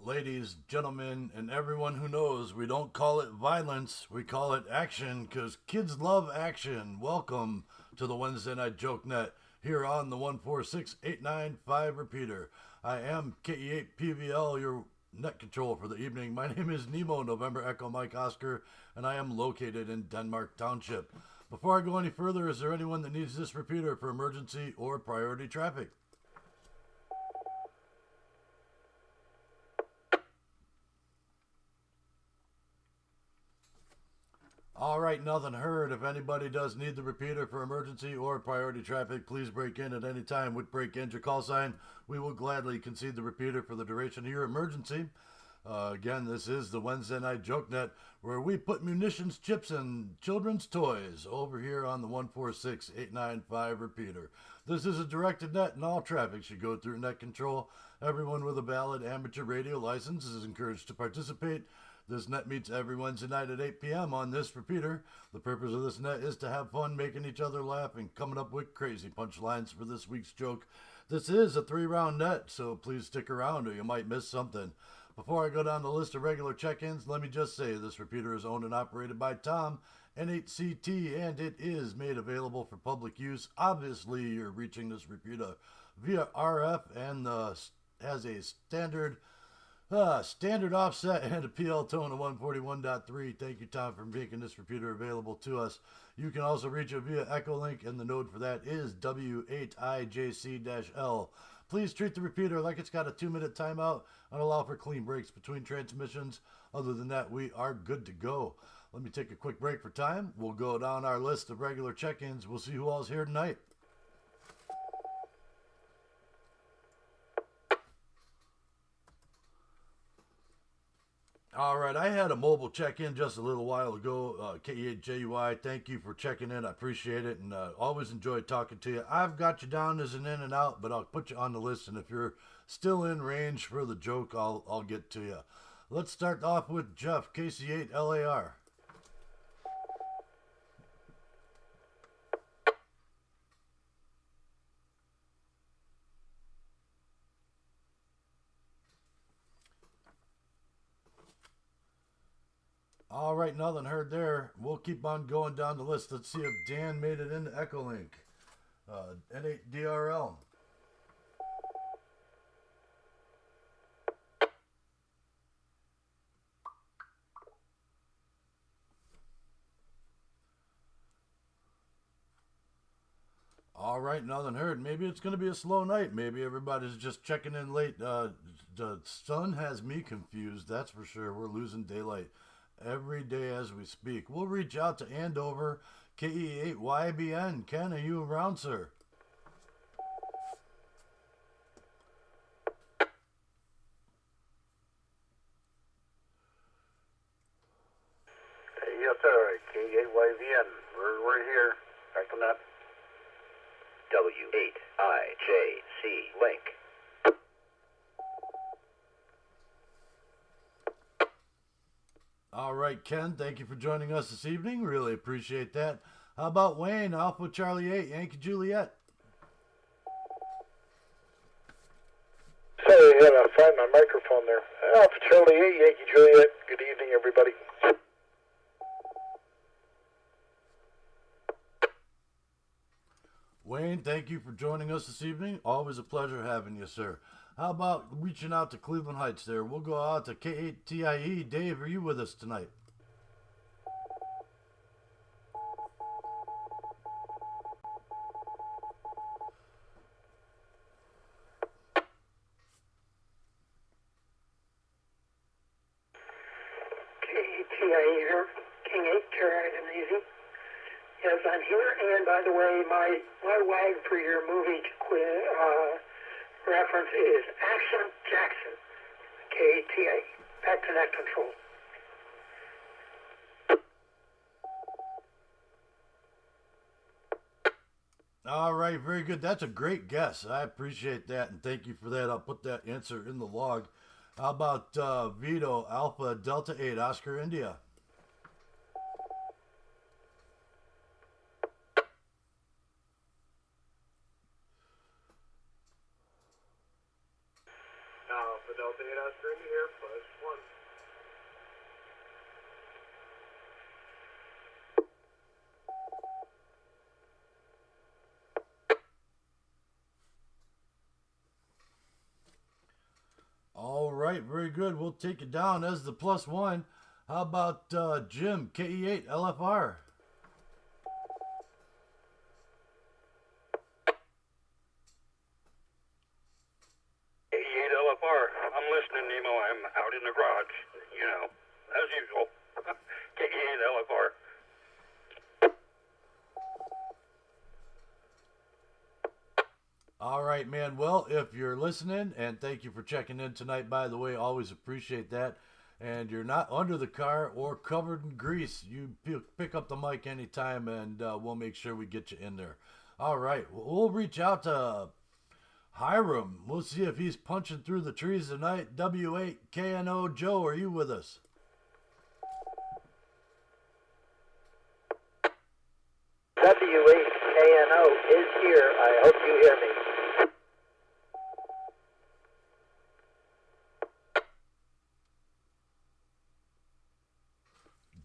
ladies, gentlemen, and everyone who knows we don't call it violence, we call it action, because kids love action. Welcome to the Wednesday Night Jokenet here on the 146895 repeater. I am KE8PVL, your net control for the evening. My name is Nemo, November Echo Mike Oscar, and I am located in Denmark Township. Before I go any further, is there anyone that needs this repeater for emergency or priority traffic? All right, nothing heard. If anybody does need the repeater for emergency or priority traffic, please break in at any time with break-in your call sign. We will gladly concede the repeater for the duration of your emergency. Again, this is the Wednesday Night Jokenet, where we put munitions, chips, and children's toys over here on the 146895 repeater. This is a directed net, and all traffic should go through net control. Everyone with a valid amateur radio license is encouraged to participate. This net meets every Wednesday night at 8 p.m. on this repeater. The purpose of this net is to have fun making each other laugh and coming up with crazy punchlines for this week's joke. This is a 3-round net, so please stick around or you might miss something. Before I go down the list of regular check-ins, let me just say this repeater is owned and operated by Tom, N8CT, and it is made available for public use. Obviously, you're reaching this repeater via RF and has a standard offset and a PL tone of 141.3. Thank you, Tom, for making this repeater available to us. You can also reach it via Echolink, and the node for that is W8IJC-L. Please treat the repeater like it's got a 2-minute timeout and allow for clean breaks between transmissions. Other than that, we are good to go. Let me take a quick break for time. We'll go down our list of regular check-ins. We'll see who all's here tonight. All right, I had a mobile check-in just a little while ago. KE8JUI, thank you for checking in. I appreciate it, and always enjoy talking to you. I've got you down as an in and out, but I'll put you on the list, and if you're still in range for the joke, I'll get to you. Let's start off with Jeff, KC8LAR. All right, nothing heard there. We'll keep on going down the list. Let's see if Dan made it into Echolink. N8DRL. All right, nothing heard. Maybe it's going to be a slow night. Maybe everybody's just checking in late. The sun has me confused, that's for sure. We're losing daylight every day as we speak. We'll reach out to Andover, KE8YBN. Ken, are you around, sir? Yes, sir. KE8YBN. We're here. Back on that. W8IJC link. All right, Ken, thank you for joining us this evening. Really appreciate that. How about Wayne, Alpha Charlie 8, Yankee Juliet? Sorry, I had to find my microphone there. Alpha Charlie 8, Yankee Juliet. Good evening, everybody. Wayne, thank you for joining us this evening. Always a pleasure having you, sir. How about reaching out to Cleveland Heights there? We'll go out to K8TIE. Dave, are you with us tonight? K8TIE here. King 8, carry it easy. Yes, I'm here, and by the way, my WAG for your movie reference is Action Jackson, KATA. Back to net control. All right, very good. That's a great guess. I appreciate that, and thank you for that. I'll put that answer in the log. How about Vito, Alpha Delta 8, Oscar India? Delta 8 Oscar India here. right, very good. We'll take it down as the +1. How about Jim, KE8 LFR? KE8 LFR. I'm listening, Nemo. I'm out in the garage, as usual. KE8 LFR. All right, man. Well, if you're listening, and thank you for checking in tonight, by the way, always appreciate that. And you're not under the car or covered in grease, you pick up the mic anytime, and we'll make sure we get you in there. All right, we'll reach out to Hiram. We'll see if he's punching through the trees tonight. W8KNO Joe, are you with us? W8KNO is here. I hope you hear me.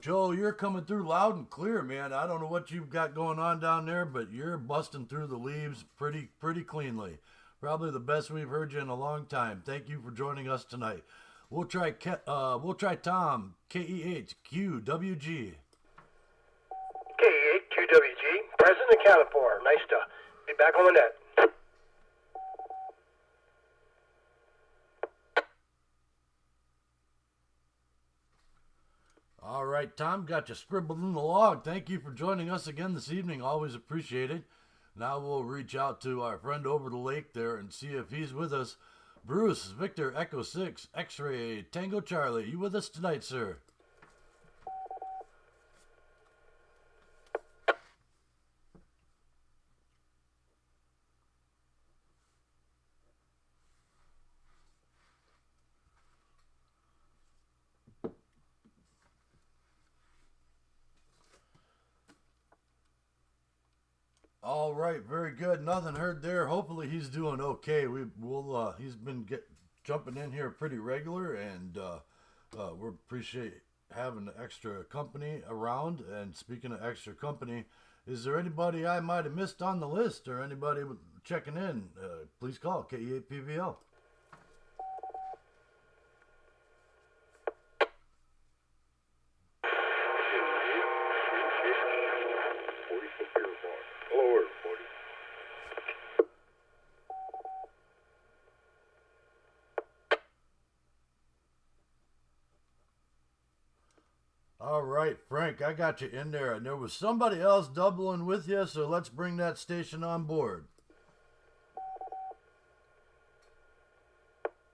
Joe, you're coming through loud and clear, man. I don't know what you've got going on down there, but you're busting through the leaves pretty cleanly. Probably the best we've heard you in a long time. Thank you for joining us tonight. We'll try Tom, KE8QWG. KE8QWG, present and accounted for. Nice to be back on the net. All right, Tom, got you scribbled in the log. Thank you for joining us again this evening. Always appreciate it. Now we'll reach out to our friend over the lake there and see if he's with us. Bruce, Victor, Echo 6, X-Ray, Tango Charlie, you with us tonight, sir? All right, very good. Nothing heard there. Hopefully he's doing okay. He's been jumping in here pretty regular, and we appreciate having the extra company around. And speaking of extra company, is there anybody I might have missed on the list, or anybody checking in? Please call KE8PVL. All right, Frank, I got you in there, and there was somebody else doubling with you, so let's bring that station on board.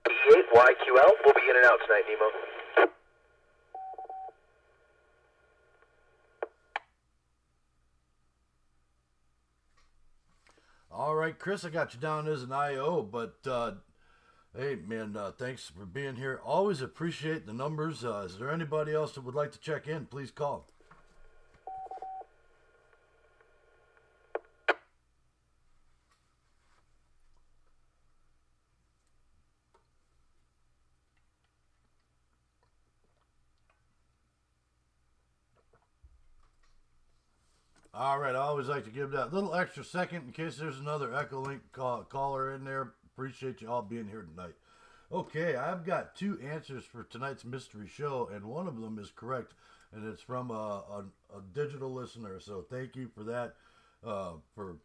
E8YQL will be in and out tonight, Nemo. All right, Chris, I got you down as an IO, but hey, man, thanks for being here. Always appreciate the numbers. Is there anybody else that would like to check in? Please call. All right, I always like to give that little extra second in case there's another Echolink caller in there. Appreciate you all being here tonight. Okay, I've got two answers for tonight's mystery show, and one of them is correct, and it's from a digital listener. So thank you for that, for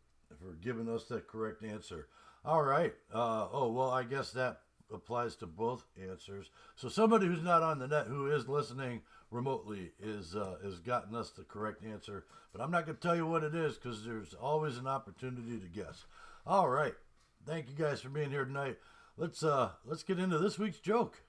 giving us that correct answer. All right. Well, I guess that applies to both answers. So somebody who's not on the net who is listening remotely is gotten us the correct answer, but I'm not going to tell you what it is because there's always an opportunity to guess. All right. Thank you guys for being here tonight. Let's get into this week's joke.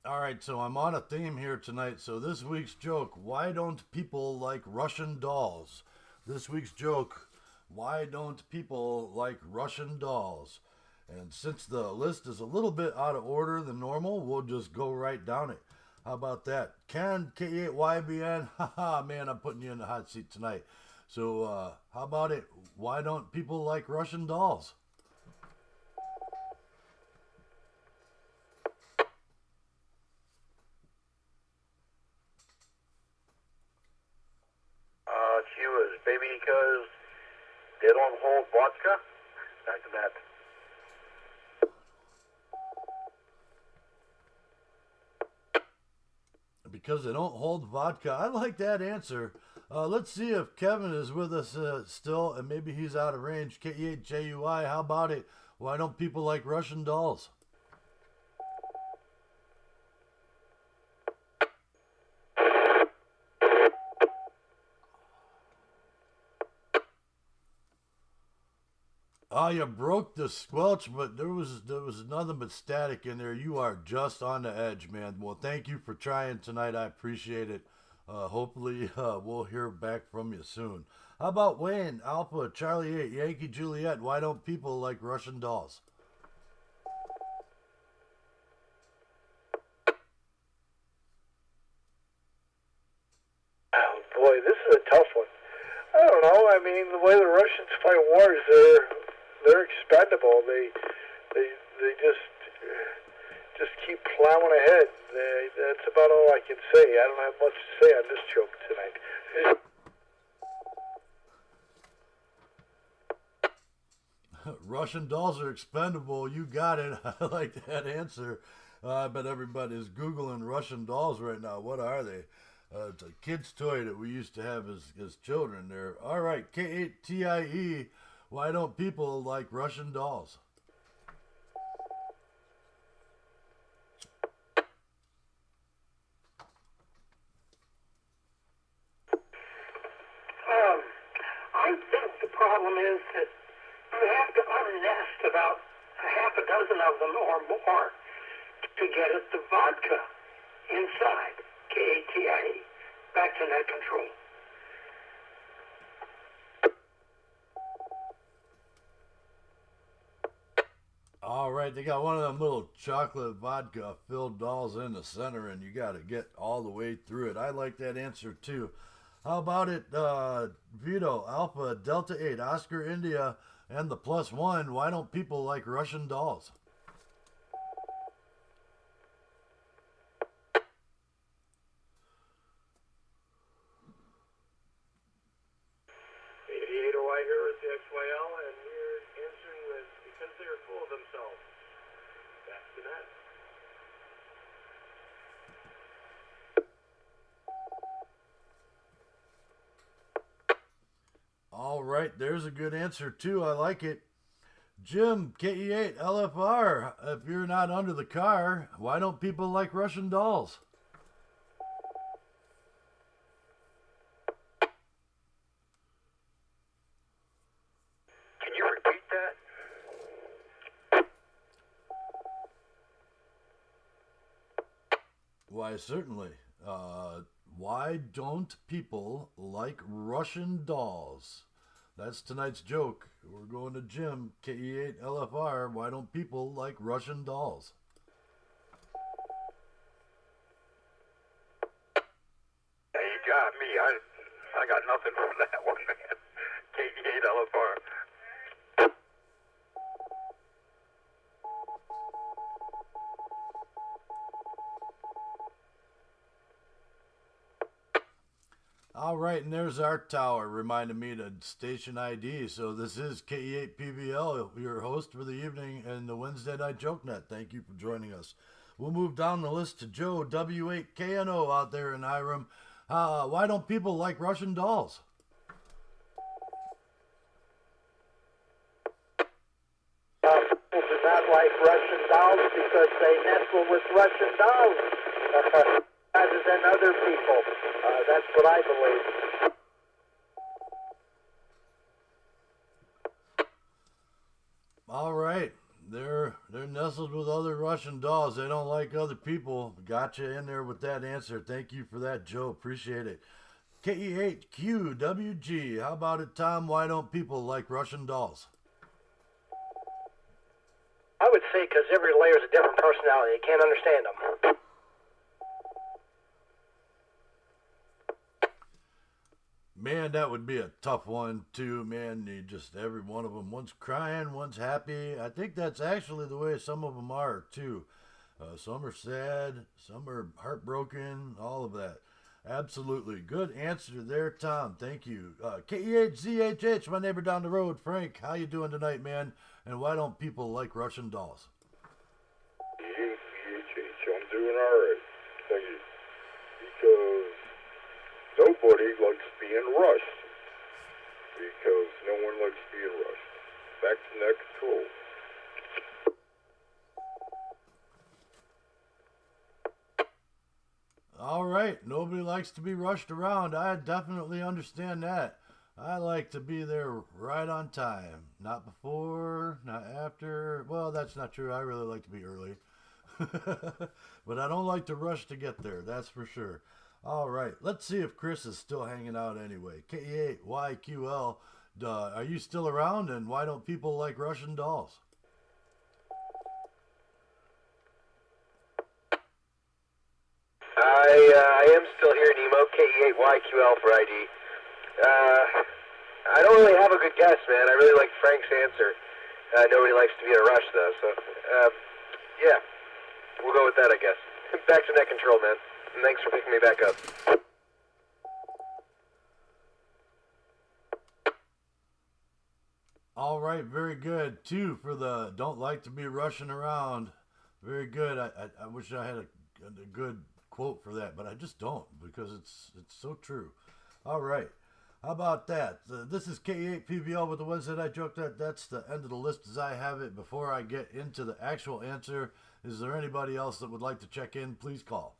All right, so I'm on a theme here tonight. So this week's joke, why don't people like Russian dolls? This week's joke, why don't people like Russian dolls? And since the list is a little bit out of order than normal, we'll just go right down it. How about that? Ken, K8YBN, haha, man, I'm putting you in the hot seat tonight. So how about it? Why don't people like Russian dolls? She was baby because don't hold vodka? Back to that. Because they don't hold vodka. I like that answer. Let's see if Kevin is with us still, and maybe he's out of range. K-E-8-J-U-I, how about it? Why don't people like Russian dolls? Oh, you broke the squelch, but there was nothing but static in there. You are just on the edge, man. Well, thank you for trying tonight. I appreciate it. Hopefully, we'll hear back from you soon. How about Wayne, Alpha, Charlie 8, Yankee Juliet? Why don't people like Russian dolls? Oh boy, this is a tough one. I don't know. I mean, the way the Russians fight wars, they're expendable. They just keep plowing ahead. That's about all I can say. I don't have much to say on this joke tonight. Russian dolls are expendable. You got it. I like that answer. I bet everybody's Googling Russian dolls right now. What are they? It's a kid's toy that we used to have as children there. All right, K8TIE. Why don't people like Russian dolls? I think the problem is that you have to unnest about a half a dozen of them or more to get at the vodka inside. K-A-T-I-E. Back to net control. All right, they got one of them little chocolate vodka filled dolls in the center, and you got to get all the way through it. I like that answer too. How about it, Vito, Alpha, Delta 8, Oscar, India, and the +1? Why don't people like Russian dolls? I here with the XYL, and we're answering with because they are full of themselves. Back to that. All right, there's a good answer too. I like it. Jim, KE8, LFR, if you're not under the car, why don't people like Russian dolls? Can you repeat that? Why, certainly. Why don't people like Russian dolls? That's tonight's joke. We're going to Jim, KE8, LFR. Why don't people like Russian dolls? Hey, you got me. I got nothing from that one, man. K8 LFR. All right, and there's our tower reminding me to station ID. So this is KE8PVL, your host for the evening and the Wednesday Night Jokenet. Thank you for joining us. We'll move down the list to Joe, W8KNO out there in Hiram. Why don't people like Russian dolls? People do not like Russian dolls because they nestle with Russian dolls rather than other people. That's what I believe. All right, they're nestled with other Russian dolls. They don't like other people. Got you in there with that answer. Thank you for that, Joe. Appreciate it. KE8QWG. How about it, Tom? Why don't people like Russian dolls? I would say because every layer is a different personality. You can't understand them. Man, that would be a tough one too, man. You just every one of them, one's crying, one's happy. I think that's actually the way some of them are too. Some are sad, some are heartbroken, all of that. Absolutely. Good answer there, Tom. Thank you. KEHZHH, my neighbor down the road. Frank, how you doing tonight, man? And why don't people like Russian dolls? I'm doing alright. Thank you. Because nobody likes being rushed. Because no one likes being rushed. Back to net control. All right. Nobody likes to be rushed around. I definitely understand that. I like to be there right on time. Not before, not after. Well, that's not true. I really like to be early. But I don't like to rush to get there. That's for sure. All right. Let's see if Chris is still hanging out anyway. KE8YQL. Are you still around? And why don't people like Russian dolls? I am still here, Nemo. KE8YQL for ID. I don't really have a good guess, man. I really like Frank's answer. Nobody likes to be in a rush, though. So, yeah, we'll go with that, I guess. Back to net control, man. And thanks for picking me back up. All right, very good. 2 for the don't like to be rushing around. Very good. I wish I had a good quote for that, but I just don't because it's so true. All right. How about that? This is K8PVL with the ones that I joked at. That's the end of the list as I have it. Before I get into the actual answer, is there anybody else that would like to check in? Please call.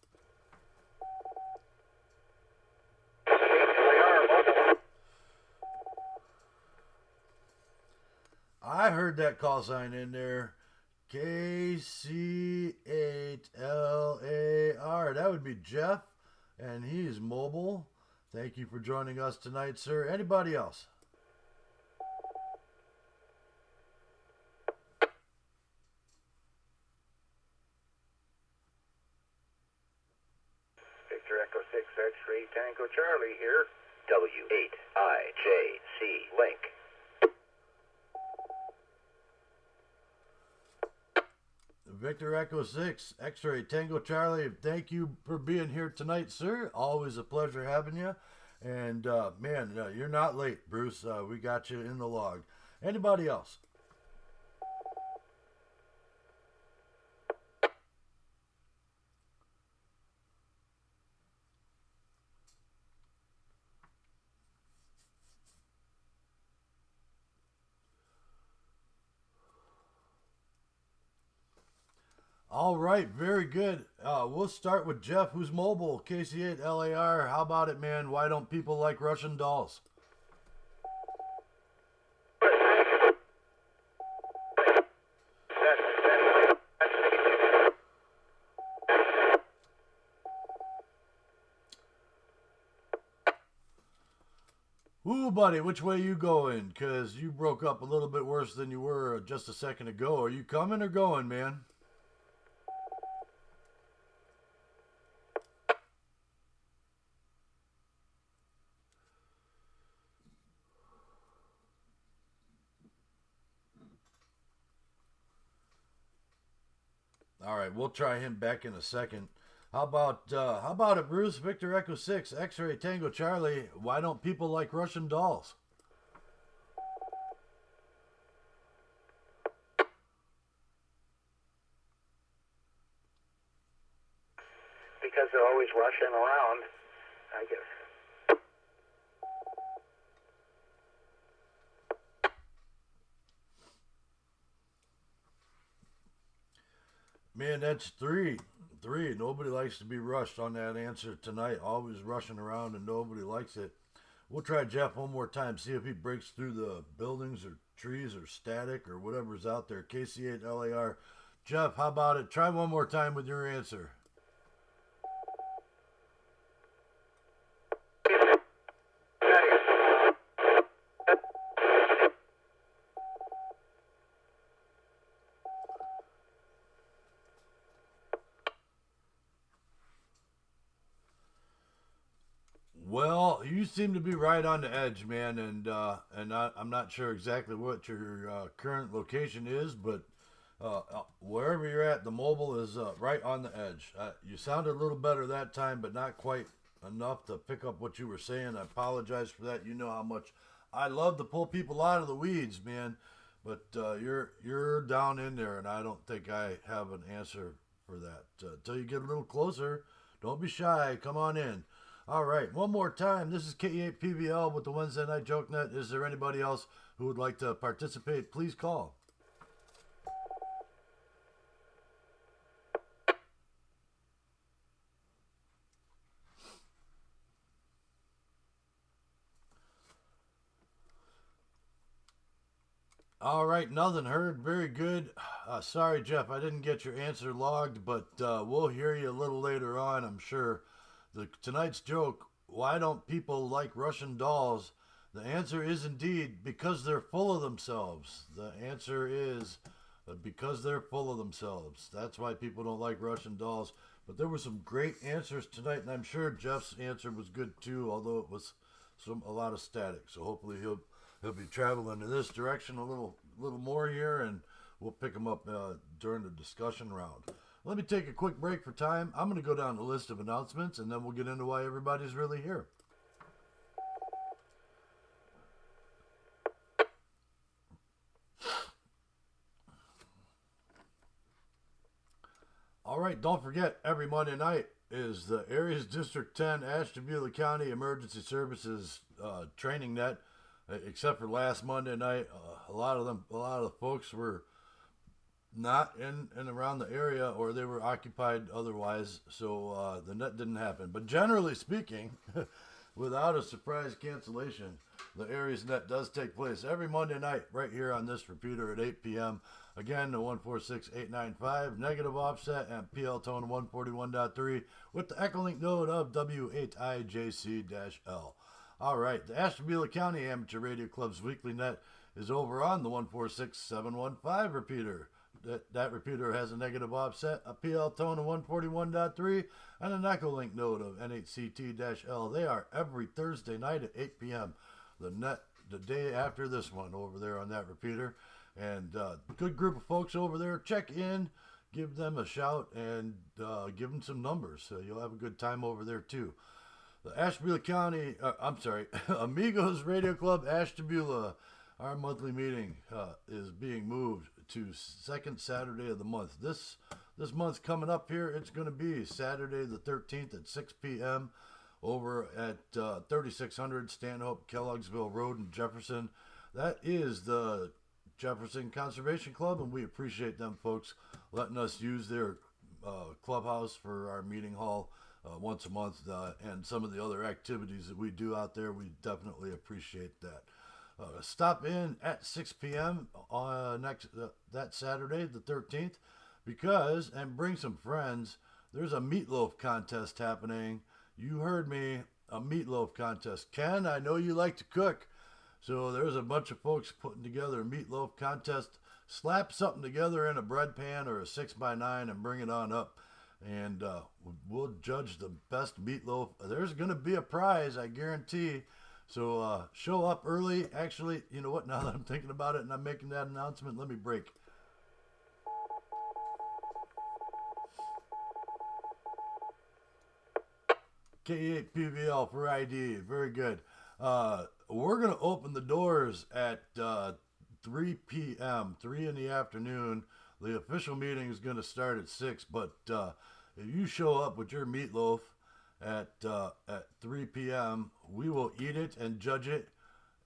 I heard that call sign in there. KC8LAR. That would be Jeff, and he's mobile. Thank you for joining us tonight, sir. Anybody else? Victor Echo 6 X-Ray Tango Charlie here. W8IJC Link. Victor Echo 6, X-Ray Tango Charlie, thank you for being here tonight, sir. Always a pleasure having you. And, man, you're not late, Bruce. We got you in the log. Anybody else? All right, very good. We'll start with Jeff, who's mobile, KC8LAR. How about it, man? Why don't people like Russian dolls? Ooh, buddy, which way you going? Because you broke up a little bit worse than you were just a second ago. Are you coming or going, man? All right, we'll try him back in a second. How about it, Bruce? Victor Echo 6, X-Ray Tango Charlie. Why don't people like Russian dolls? Because they're always rushing around, I guess. Man, that's three. Nobody likes to be rushed on that answer tonight. Always rushing around and nobody likes it. We'll try Jeff one more time, see if he breaks through the buildings or trees or static or whatever's out there. KC8LAR. Jeff, how about it? Try one more time with your answer. Well, you seem to be right on the edge, man, and I'm not sure exactly what your current location is, but wherever you're at, the mobile is right on the edge. You sounded a little better that time, but not quite enough to pick up what you were saying. I apologize for that. You know how much I love to pull people out of the weeds, man. But you're down in there, and I don't think I have an answer for that. Until you get a little closer, don't be shy. Come on in. All right, one more time. This is K8PVL with the Wednesday Night Jokenet. Is there anybody else who would like to participate? Please call. All right, nothing heard. Very good. Sorry, Jeff, I didn't get your answer logged, but we'll hear you a little later on, I'm sure. Tonight's joke, why don't people like Russian dolls? The answer is indeed because they're full of themselves. The answer is because they're full of themselves. That's why people don't like Russian dolls. But there were some great answers tonight, and I'm sure Jeff's answer was good too, although it was a lot of static. So hopefully he'll be traveling in this direction a little more here, and we'll pick him up during the discussion round. Let me take a quick break for time. I'm going to go down the list of announcements, and then we'll get into why everybody's really here. All right, don't forget, every Monday night is the Area's District 10 Ashtabula County Emergency Services training net. Except for last Monday night, a lot of the folks were not in and around the area, or they were occupied otherwise, so the net didn't happen. But generally speaking, without a surprise cancellation, the area's net does take place every Monday night right here on this repeater at 8 p.m. Again, the 146895, negative offset, and PL tone 141.3 with the Echolink node of W8IJC-L. All right, the Ashtabula County Amateur Radio Club's weekly net is over on the 146715 repeater. That repeater has a negative offset, a PL tone of 141.3, and an Echolink node of NHCT-L. They are every Thursday night at 8 p.m. The day after this one over there on that repeater. And good group of folks over there. Check in, give them a shout, and give them some numbers. So you'll have a good time over there too. The Ashtabula County, Amigos Radio Club Ashtabula, our monthly meeting is being moved to second Saturday of the month. This month coming up here, it's going to be Saturday the 13th at 6 p.m. over at 3600 Stanhope, Kelloggsville Rd in Jefferson. That is the Jefferson Conservation Club, and we appreciate them folks letting us use their clubhouse for our meeting hall once a month, and some of the other activities that we do out there. We definitely appreciate that. Stop in at 6 p.m. on that Saturday, the 13th, and bring some friends. There's a meatloaf contest happening. You heard me, a meatloaf contest. Ken, I know you like to cook, so there's a bunch of folks putting together a meatloaf contest. Slap something together in a bread pan or a 6x9 and bring it on up. And we'll judge the best meatloaf. There's going to be a prize, I guarantee. So show up early. Actually, you know what? Now that I'm thinking about it and I'm making that announcement, let me break. K8PVL for ID. Very good. We're going to open the doors at 3 p.m., 3 in the afternoon. The official meeting is going to start at 6, but if you show up with your meatloaf at 3 p.m., we will eat it and judge it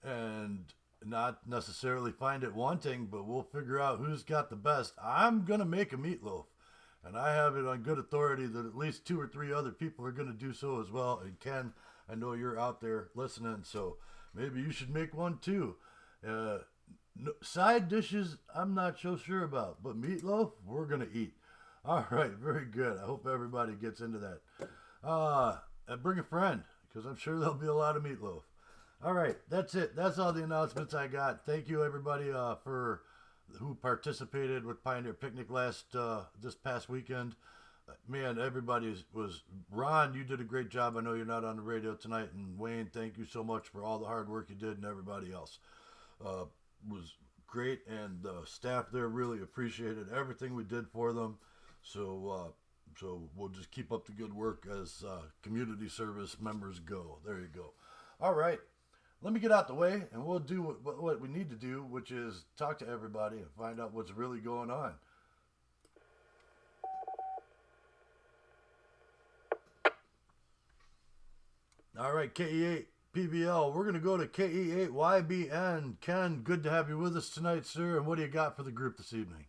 and not necessarily find it wanting, but we'll figure out who's got the best. I'm going to make a meatloaf, and I have it on good authority that at least 2 or 3 other people are going to do so as well. And Ken, I know you're out there listening, so maybe you should make one too. Side dishes, I'm not so sure about, but meatloaf, we're going to eat. All right, very good. I hope everybody gets into that. And bring a friend, because I'm sure there'll be a lot of meatloaf. All right, that's it. That's all the announcements I got. Thank you, everybody, for who participated with Pioneer Picnic this past weekend. Man, everybody was... Ron, you did a great job. I know you're not on the radio tonight. And Wayne, thank you so much for all the hard work you did, and everybody else. Was great, and the staff there really appreciated everything we did for them. So So we'll just keep up the good work as community service members go. There you go. All right. Let me get out the way, and we'll do what we need to do, which is talk to everybody and find out what's really going on. All right, KE8 PBL. We're going to go to KE8 YBN. Ken, good to have you with us tonight, sir. And what do you got for the group this evening?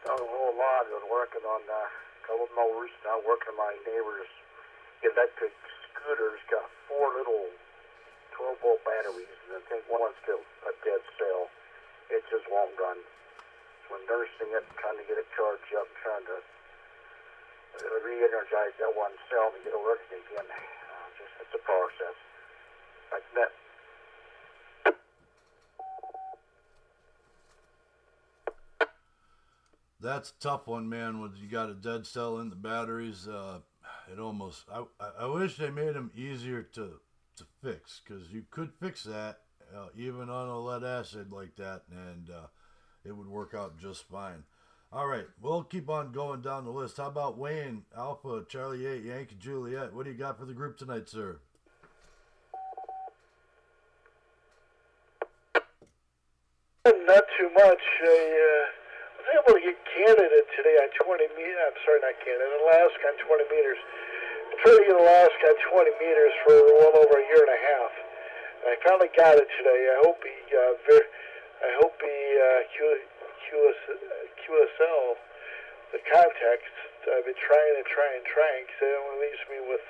Not a whole lot. I've been working on a couple of mowers. Now working on my neighbor's electric scooter's got 4 little 12-volt batteries, and I think one's still a dead cell. It just won't run. So I'm nursing it, trying to get it charged up, trying to re-energize that one cell and get it working again. It's a process. Like that. That's a tough one, man. When you got a dead cell in the batteries, it almost. I wish they made them easier to fix, because you could fix that even on a lead acid like that, and it would work out just fine. All right, we'll keep on going down the list. How about Wayne, Alpha, Charlie 8, Yankee Juliet? What do you got for the group tonight, sir? Not too much. I was able to get Canada today on 20 meters. I'm sorry, not Canada, Alaska on 20 meters. I tried to get Alaska on 20 meters for well over a year and a half. And I finally got it today. I hope he QSL the context. I've been trying because it only leaves me with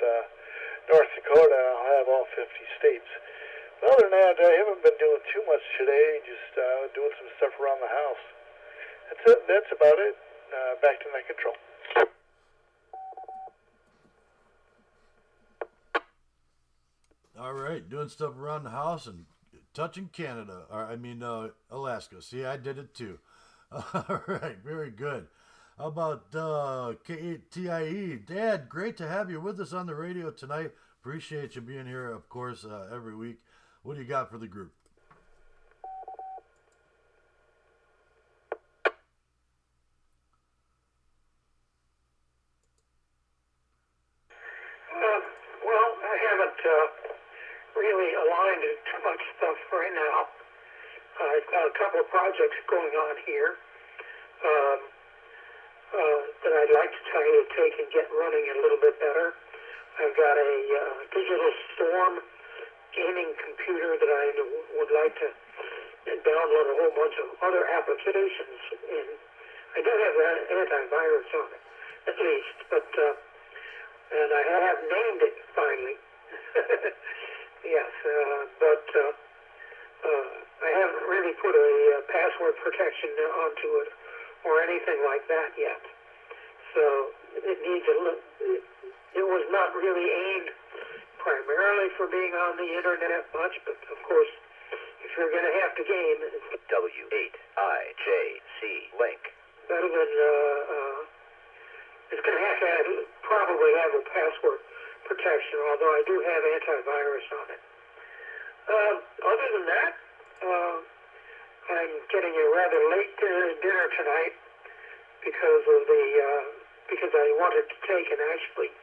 North Dakota, and I'll have all 50 states. But other than that, I haven't been doing too much today, just doing some stuff around the house. That's about it. Back to net control. All right, doing stuff around the house and touching Canada. Alaska. See, I did it too. All right, very good. How about K8TIE? Dad, great to have you with us on the radio tonight. Appreciate you being here, of course, every week. What do you got for the group? Well, I haven't really aligned to too much stuff right now. I've got a couple of projects going on here that I'd like to try to take and get running a little bit better. I've got a digital storm gaming computer that I would like to download a whole bunch of other applications in. I do have an antivirus on it, at least, but and I have named it finally. Yes, but I haven't really put a password protection onto it or anything like that yet. So it needs a look. It was not really aimed primarily for being on the internet much, but of course, if you're going to have to game, it's W8IJC link. Better than it's going to have probably have a password protection, although I do have antivirus on it. Other than that, I'm getting a rather late dinner tonight because of because I wanted to take and actually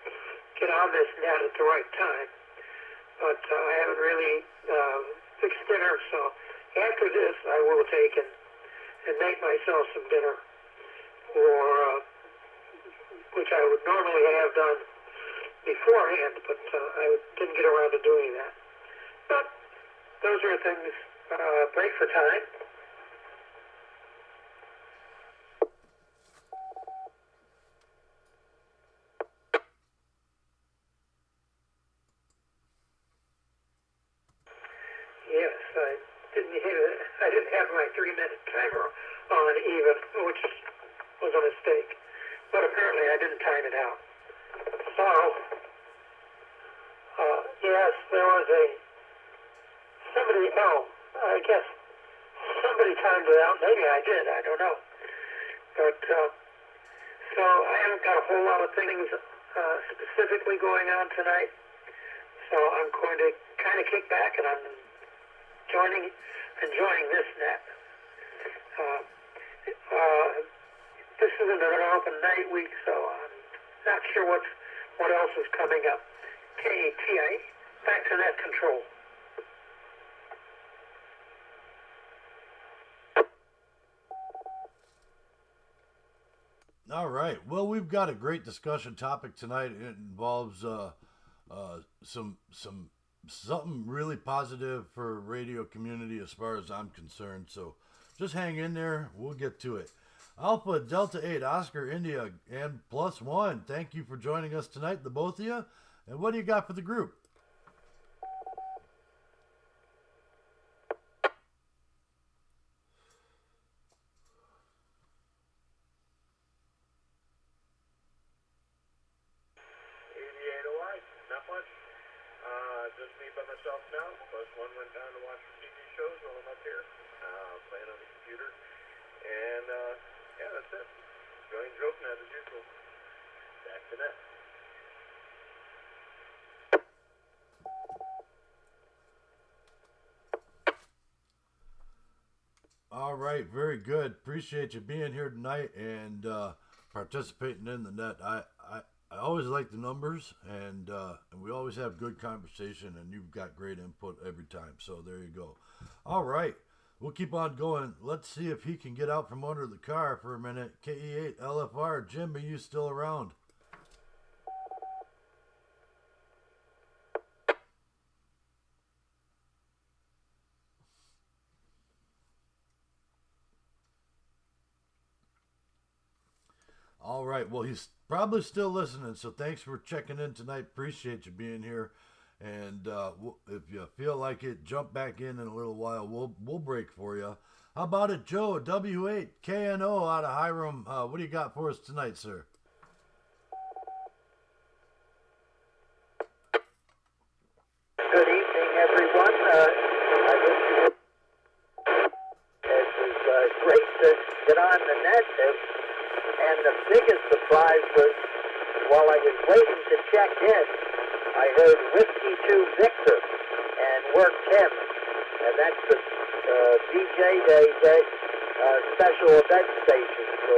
get on this net at the right time, but I haven't really fixed dinner. So after this, I will take and make myself some dinner, or which I would normally have done beforehand, but I didn't get around to doing that. But those are things. Break for time. Yes, I didn't have my 3-minute timer on even, which was a mistake. But apparently I didn't time it out. So, yes, there was somebody else. I guess somebody timed it out. Maybe I did. I don't know. But so I haven't got a whole lot of things specifically going on tonight. So I'm going to kind of kick back, and I'm enjoying this net. This isn't an open night week, so I'm not sure what else is coming up. KTA, back to net control. All right. Well, we've got a great discussion topic tonight. It involves something really positive for radio community as far as I'm concerned. So just hang in there. We'll get to it. Alpha Delta 8 Oscar India and +1. Thank you for joining us tonight, the both of you. And what do you got for the group? Just me by myself now. +1 went down to watch some TV shows while I'm up here, playing on the computer. And, yeah, that's it. Enjoying Jokenet as usual. Back to net. All right, very good. Appreciate you being here tonight and participating in the net. I always like the numbers, and we always have good conversation, and you've got great input every time. So there you go. All right, we'll keep on going. Let's see if he can get out from under the car for a minute. KE8 LFR, Jim, are you still around? All right. Well, he's probably still listening, so thanks for checking in tonight. Appreciate you being here. And if you feel like it, jump back in a little while. We'll break for you. How about it, Joe? W8 KNO out of Hiram. What do you got for us tonight, sir? Good evening, everyone. It was great to get on the net. And the biggest surprise was, while I was waiting to check in, I heard Whiskey 2 Victor and worked him. And that's the DJ Day special event station. So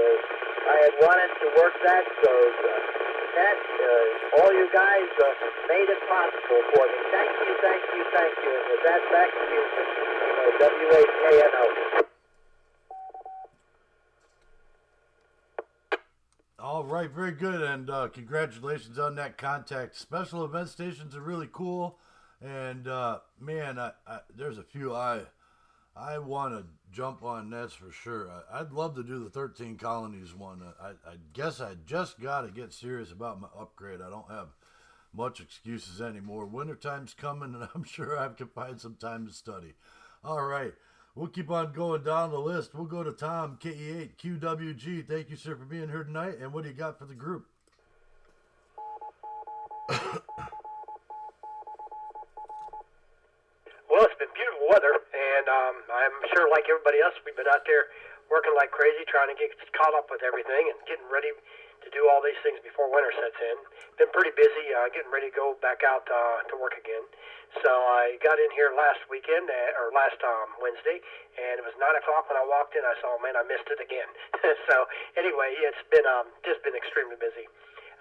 I had wanted to work that, so all you guys made it possible for me. Thank you, thank you, thank you. And with that, back to you, WAKNO. All right, very good, and congratulations on that contact. Special event stations are really cool, and man, there's a few I want to jump on nets for sure. I'd love to do the 13 colonies one. I guess I just got to get serious about my upgrade. I don't have much excuses anymore. Wintertime's coming, and I'm sure I can find some time to study. All right. We'll keep on going down the list. We'll go to Tom, KE8 QWG. Thank you, sir, for being here tonight. And what do you got for the group? Well, it's been beautiful weather, and I'm sure like everybody else, we've been out there working like crazy, trying to get caught up with everything and getting ready to do all these things before winter sets in. Been pretty busy getting ready to go back out to work again. So I got in here last weekend, or last Wednesday, and it was 9 o'clock when I walked in. I saw, man, I missed it again. So anyway, it's been just been extremely busy.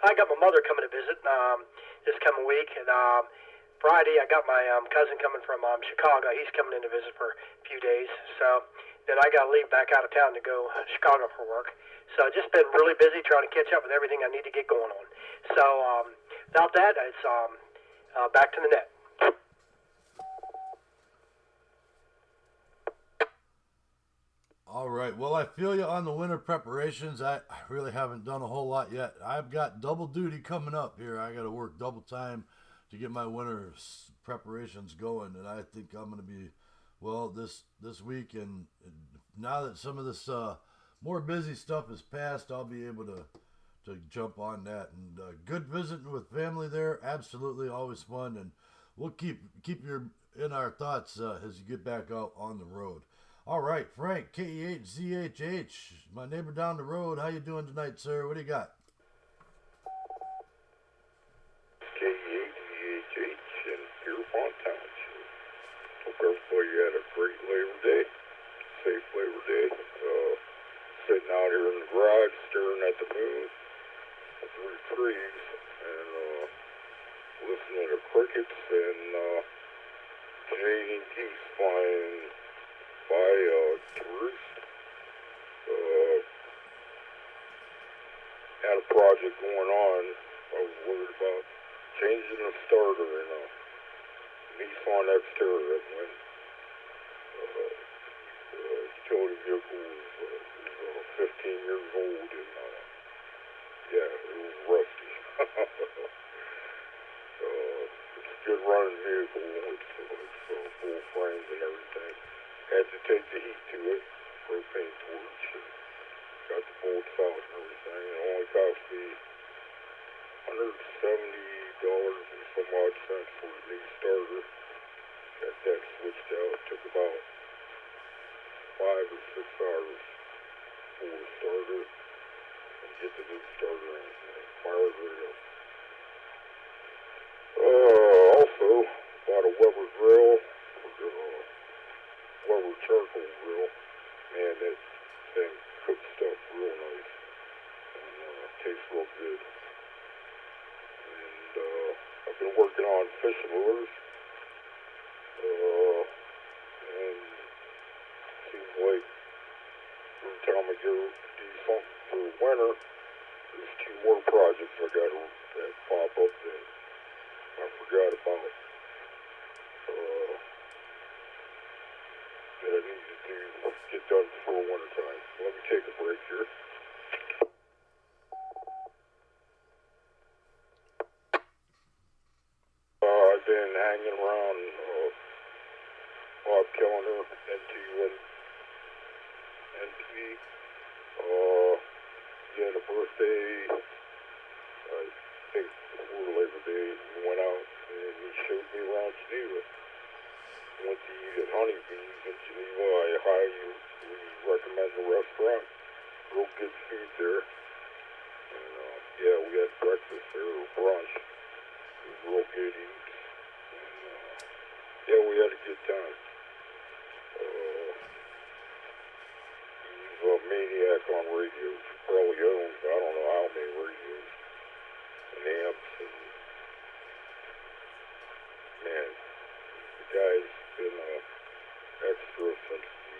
I got my mother coming to visit this coming week, and Friday I got my cousin coming from Chicago. He's coming in to visit for a few days. So then I got to leave back out of town to go to Chicago for work. So just been really busy trying to catch up with everything I need to get going on. So without that, it's back to the net. All right. Well, I feel you on the winter preparations. I really haven't done a whole lot yet. I've got double duty coming up here. I got to work double time to get my winter preparations going, and I think I'm going to be, well, this week, and now that some of this more busy stuff is past, I'll be able to jump on that. And good visiting with family there. Absolutely, always fun, and we'll keep you in our thoughts as you get back out on the road. All right, Frank, KE8ZHH, my neighbor down the road. How you doing tonight, sir? What do you got? KE8ZHH, and crickets and Canadian geese flying by to roost. Had a project going on. I was worried about changing the starter in a Nissan Xterra when utility vehicle was 15 years old and yeah, it was rusty. It's a good running vehicle. It's full frames and everything. Had to take the heat to it, propane torch, and got the bolts out and everything. It only cost me $170 and some odd cents for the new starter. Got that switched out. It took about 5 or 6 hours for the starter and get the new starter in and fire it right up. Also, bought a Weber grill, Weber charcoal grill. Man, that thing cooks stuff real nice and tastes real good. And I've been working on fishing lures. And seems like every time I go do something for the winter, there's 2 more projects I got that pop up that I forgot about. That I need to get done before winter time. Let me take a break here. I've been hanging around Bob Kellner, NT1, NT. He had a birthday, I think before Labor Day. We went out and he showed me around Geneva. Went to eat at Honeybees in Geneva. I highly recommend the restaurant. Real good food there. And yeah, we had breakfast there or brunch. It was real good eats. And yeah, we had a good time. He's a maniac on radios. He probably owns, I don't know how many radios and amps. And man, the guy's been an extra since the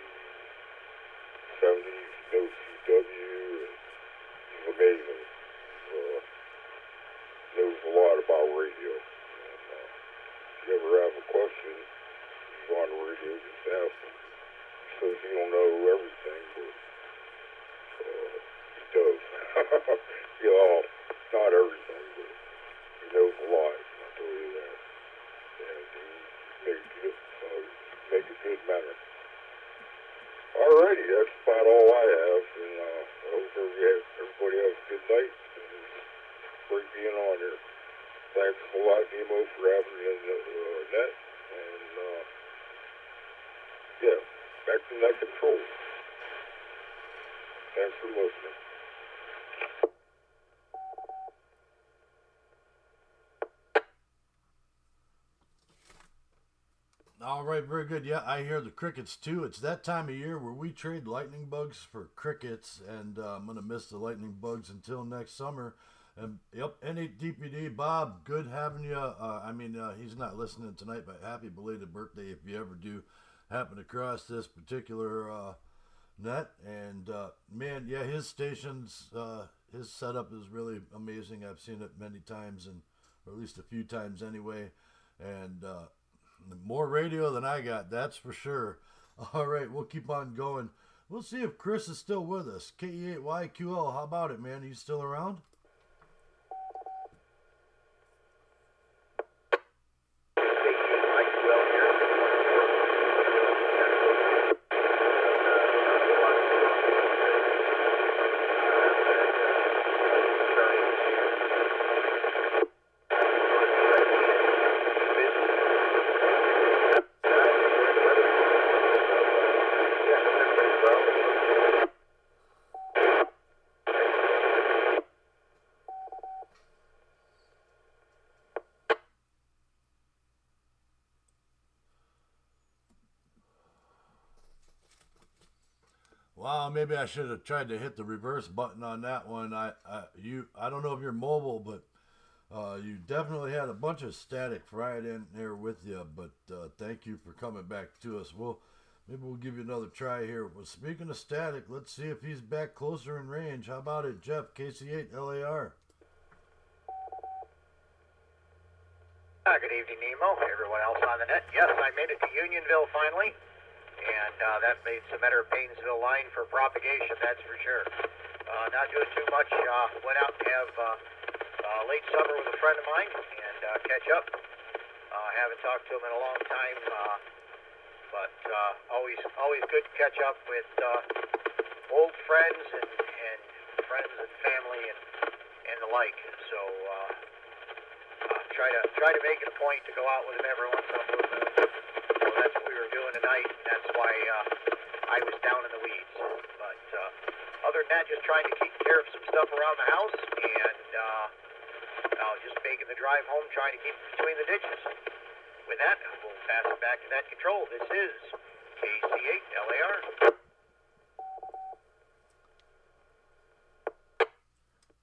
70s, no CW, and he's amazing. He knows a lot about radio. And if you ever have a question, he's on the radio, just ask him. He says he don't know everything, but he does. Not everything, but he knows a lot, I'll tell you that. And he make a good manner. Alrighty, that's about all I have, and I hope everybody has a good night, and it's great being on here. Thanks a lot, Nemo, for having me in the net, and yeah, back to net control. Thanks for listening. All right, very good. Yeah, I hear the crickets too. It's that time of year where we trade lightning bugs for crickets, and I'm going to miss the lightning bugs until next summer. And yep, N8DPD, Bob, good having you. He's not listening tonight, but happy belated birthday if you ever do happen across this particular net. And man, yeah, his stations, his setup is really amazing. I've seen it many times, or at least a few times anyway. And more radio than I got, that's for sure. All right, we'll keep on going. We'll see if Chris is still with us. KE8YQL, how about it, man? Are you still around? Wow, maybe I should have tried to hit the reverse button on that one. I don't know if you're mobile, but You definitely had a bunch of static right in there with you, but thank you for coming back to us. Maybe we'll give you another try here. Well, speaking of static, let's see if he's back closer in range. How about it, Jeff, KC8 LAR? Good evening, Nemo. Everyone else on the net. Yes, I made it to Unionville finally, and that made some better Paynesville line for propagation, that's for sure. Not doing too much. Went out to have late summer with a friend of mine and catch up. Haven't talked to him in a long time, but always good to catch up with old friends and friends and family and the like. So try to make it a point to go out with him every once in a blue moon. So that's what we were doing tonight. And that's why I was down in the weeds. But other than that, just trying to keep care of some stuff around the house and just making the drive home, trying to keep between the ditches. With that, we'll pass it back to that control. This is KC8 LAR.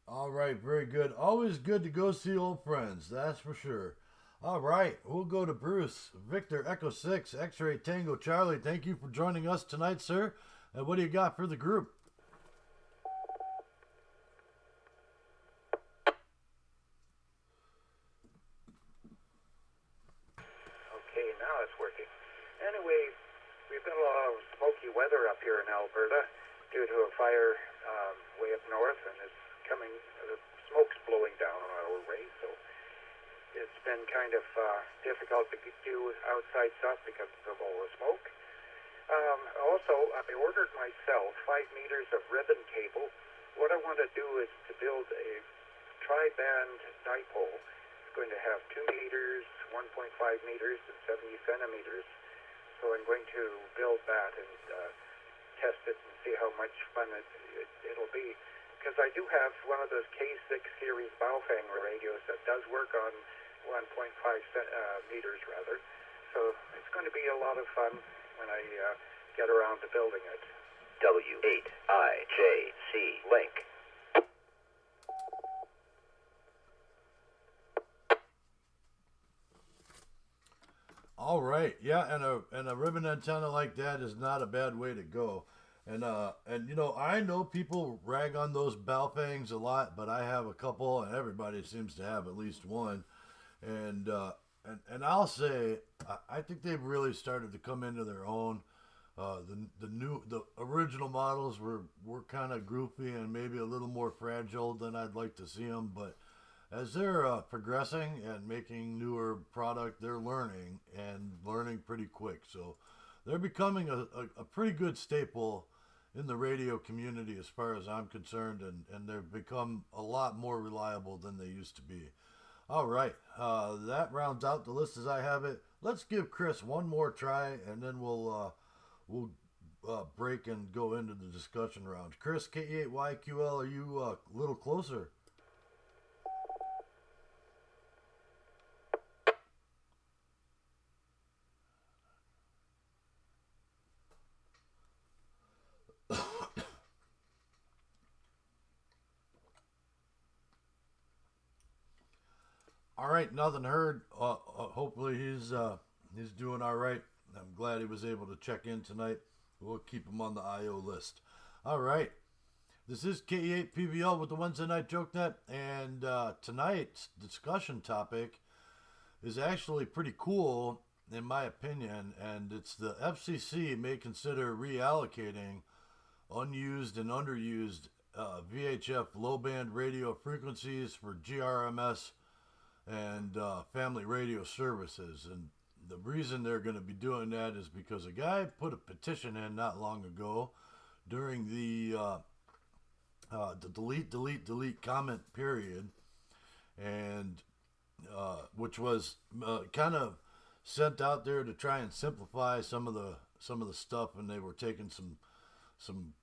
All right, very good. Always good to go see old friends, that's for sure. All right, we'll go to Bruce. Victor Echo 6, X-Ray Tango Charlie. Thank you for joining us tonight, sir. And what do you got for the group? Okay, now it's working. Anyway, we've got a lot of smoky weather up here in Alberta due to a fire way up north, and it's coming, the smoke's blowing down on our way, so it's been kind of difficult to do outside stuff because of all the smoke. Also, I ordered myself 5 meters of ribbon cable. What I want to do is to build a tri-band dipole. It's going to have 2 meters, 1.5 meters, and 70 centimeters. So I'm going to build that and test it and see how much fun it'll be. Because I do have one of those K6 series Baofeng radios that does work on 1.5 meters rather. So it's going to be a lot of fun when I get around to building it. W8IJC link. All right, yeah, and a ribbon antenna like that is not a bad way to go. And you know, I know people rag on those Baofengs a lot, but I have a couple, and everybody seems to have at least one. And I'll say, I think they've really started to come into their own. The original models were kind of goofy and maybe a little more fragile than I'd like to see them, but as they're progressing and making newer product, they're learning pretty quick. So they're becoming a pretty good staple in the radio community as far as I'm concerned, and they've become a lot more reliable than they used to be. All right, that rounds out the list as I have it. Let's give Chris one more try, and then we'll break and go into the discussion round. Chris, K8YQL, are you a little closer? All right, nothing heard. Hopefully he's doing all right. I'm glad he was able to check in tonight. We'll keep him on the IO list. All right, this is K8PVL with the Wednesday Night Jokenet, and tonight's discussion topic is actually pretty cool in my opinion, and it's the FCC may consider reallocating unused and underused VHF low-band radio frequencies for GRMS and family radio services. And the reason they're going to be doing that is because a guy put a petition in not long ago during the delete comment period, and which was kind of sent out there to try and simplify some of the stuff, and they were taking some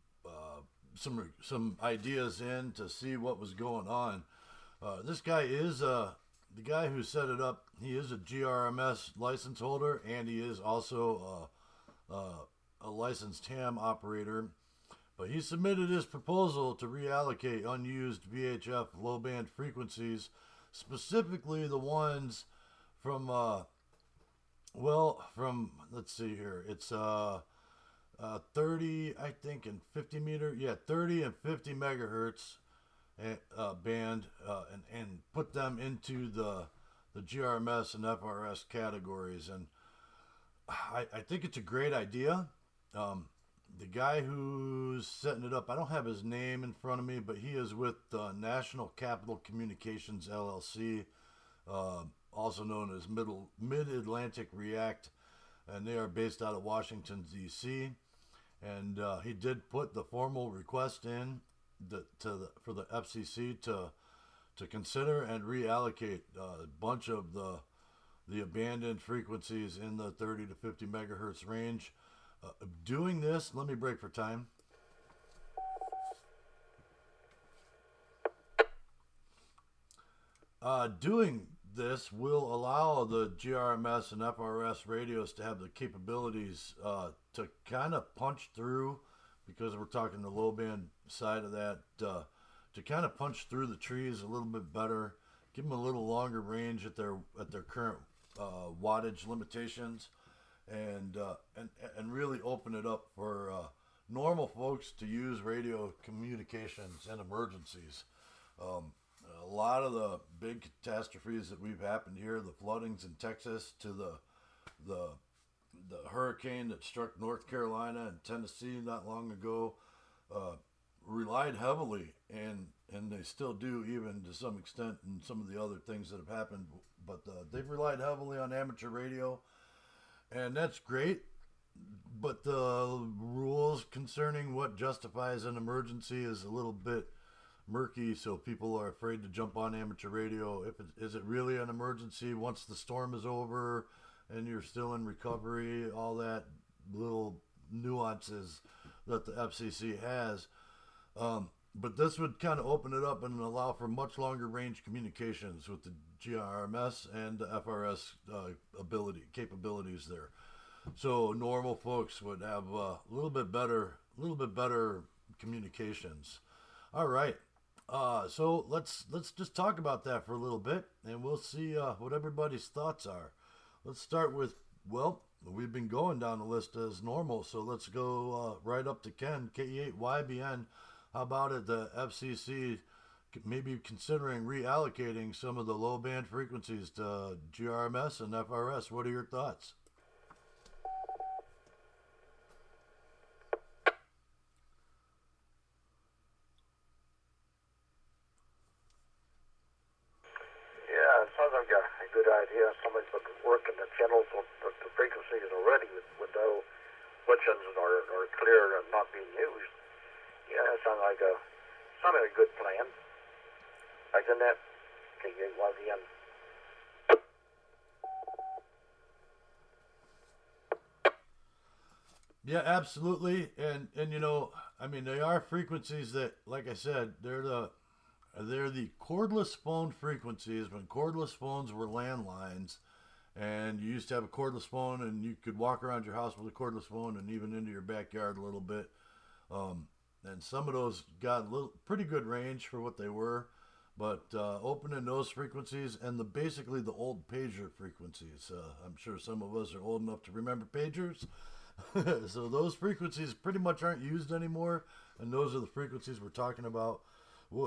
ideas in to see what was going on. This guy is the guy who set it up. He is a GRMS license holder, and he is also a licensed ham operator. But he submitted his proposal to reallocate unused VHF low-band frequencies specifically the ones from let's see here, it's 30, I think, and 50 meter, 30 and 50 megahertz band, and put them into the GRMS and FRS categories. And I think it's a great idea. The guy who's setting it up, I don't have his name in front of me, but he is with National Capital Communications LLC, also known as Mid-Atlantic React, and they are based out of Washington, D.C. And he did put the formal request in for the FCC to consider and reallocate a bunch of the abandoned frequencies in the 30 to 50 megahertz range. Doing this, let me break for time. Doing this will allow the GRMS and FRS radios to have the capabilities to kind of punch through, because we're talking the low band side of that, to kind of punch through the trees a little bit better, give them a little longer range at their current wattage limitations, and really open it up for normal folks to use radio communications in emergencies. A lot of the big catastrophes that we've happened here, the floodings in Texas to the hurricane that struck North Carolina and Tennessee not long ago, relied heavily, and they still do, even to some extent, in some of the other things that have happened. But they've relied heavily on amateur radio, and that's great. But the rules concerning what justifies an emergency is a little bit murky, so people are afraid to jump on amateur radio. Is it really an emergency once the storm is over and you're still in recovery? All that little nuances that the FCC has. But this would kind of open it up and allow for much longer range communications with the GRMS and the FRS capabilities there. So normal folks would have a little bit better communications. All right. So let's just talk about that for a little bit, and we'll see what everybody's thoughts are. Let's start with, well, we've been going down the list as normal, so let's go right up to Ken, KE8YBN. How about it, the FCC maybe considering reallocating some of the low band frequencies to GRMS and FRS? What are your thoughts? Yeah, it sounds like a good idea. Somebody's been working the channels with the frequencies already with no switch-ins or clear and not being used. Yeah, it sounds like a good plan. Like in that KE8YBN. Yeah, absolutely. And you know, I mean, they are frequencies that, like I said, they're the cordless phone frequencies when cordless phones were landlines, and you used to have a cordless phone and you could walk around your house with a cordless phone and even into your backyard a little bit. And some of those got pretty good range for what they were, but opening those frequencies and basically the old pager frequencies. I'm sure some of us are old enough to remember pagers. So those frequencies pretty much aren't used anymore, and those are the frequencies we're talking about.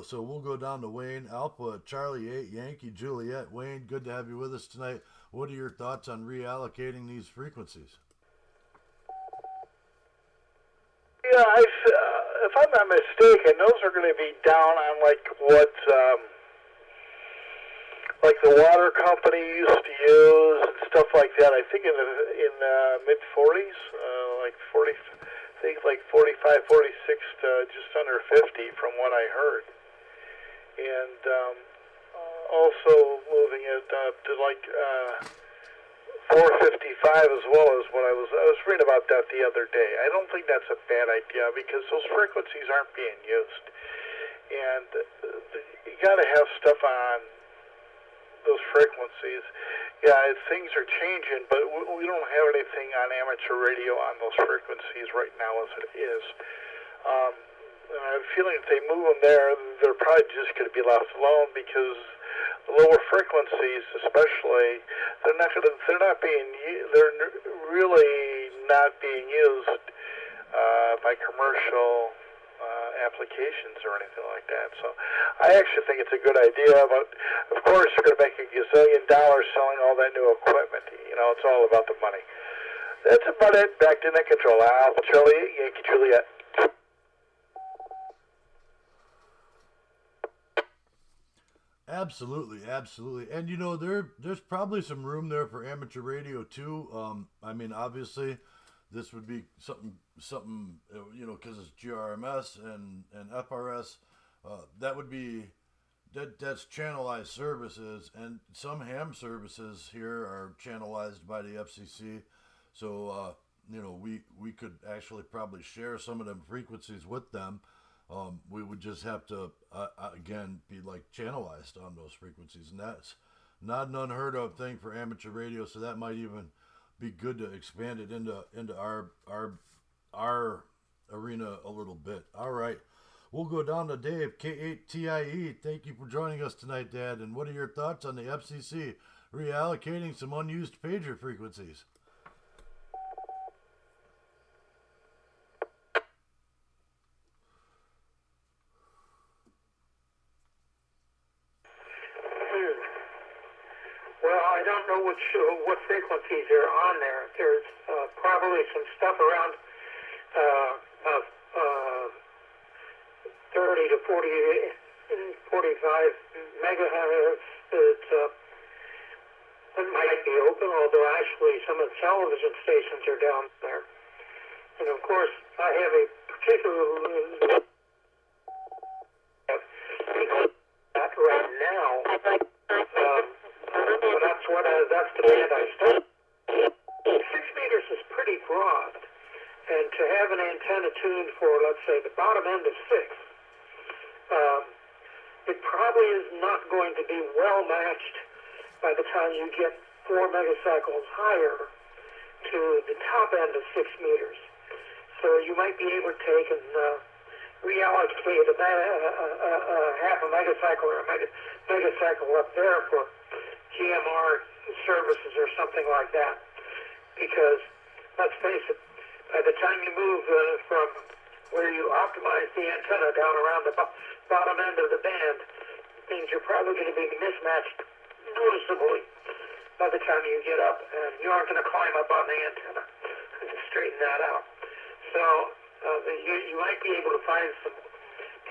So we'll go down to Wayne, Alpha, Charlie 8, Yankee, Juliet. Wayne, good to have you with us tonight. What are your thoughts on reallocating these frequencies? Yeah, if I'm not mistaken, those are going to be down on like what like the water company used to use and stuff like that. I think in mid 40s, like 40, I think like 45, 46 to just under 50 from what I heard. And also moving it up to like 455 as well as what I was reading about that the other day. I don't think that's a bad idea because those frequencies aren't being used, and you got to have stuff on those frequencies. Yeah, things are changing, but we don't have anything on amateur radio on those frequencies right now as it is. I have a feeling if they move them there, they're probably just going to be left alone because, lower frequencies, especially, they're really not being used by commercial applications or anything like that. So I actually think it's a good idea, but of course you're going to make a gazillion dollars selling all that new equipment. You know, it's all about the money. That's about it. Back to net control. Alpha Charlie, Yankee Juliet. Absolutely, absolutely. And you know, there's probably some room there for amateur radio too. I mean, obviously, this would be something you know, because it's GRMS and FRS. That would be that's channelized services, and some ham services here are channelized by the FCC. So you know, we could actually probably share some of them frequencies with them. We would just have to again be like channelized on those frequencies, and that's not an unheard of thing for amateur radio. So that might even be good to expand it into our arena a little bit. All right, we'll go down to Dave, K8TIE. Thank you for joining us tonight, Dad. And what are your thoughts on the FCC reallocating some unused pager frequencies? Well, I don't know what frequencies are on there. There's probably some stuff around 30 to 40, 45 megahertz that might be open, although actually some of the television stations are down there. And of course, I have a particular that right now. So that's the band I started. 6 meters is pretty broad, and to have an antenna tuned for, let's say, the bottom end of 6, it probably is not going to be well matched by the time you get 4 megacycles higher to the top end of 6 meters. So you might be able to take and reallocate half a megacycle or a megacycle up there for GMR services or something like that. Because, let's face it, by the time you move from where you optimize the antenna down around the bottom end of the band, things are probably going to be mismatched noticeably by the time you get up, and you aren't going to climb up on the antenna to straighten that out. So you might be able to find some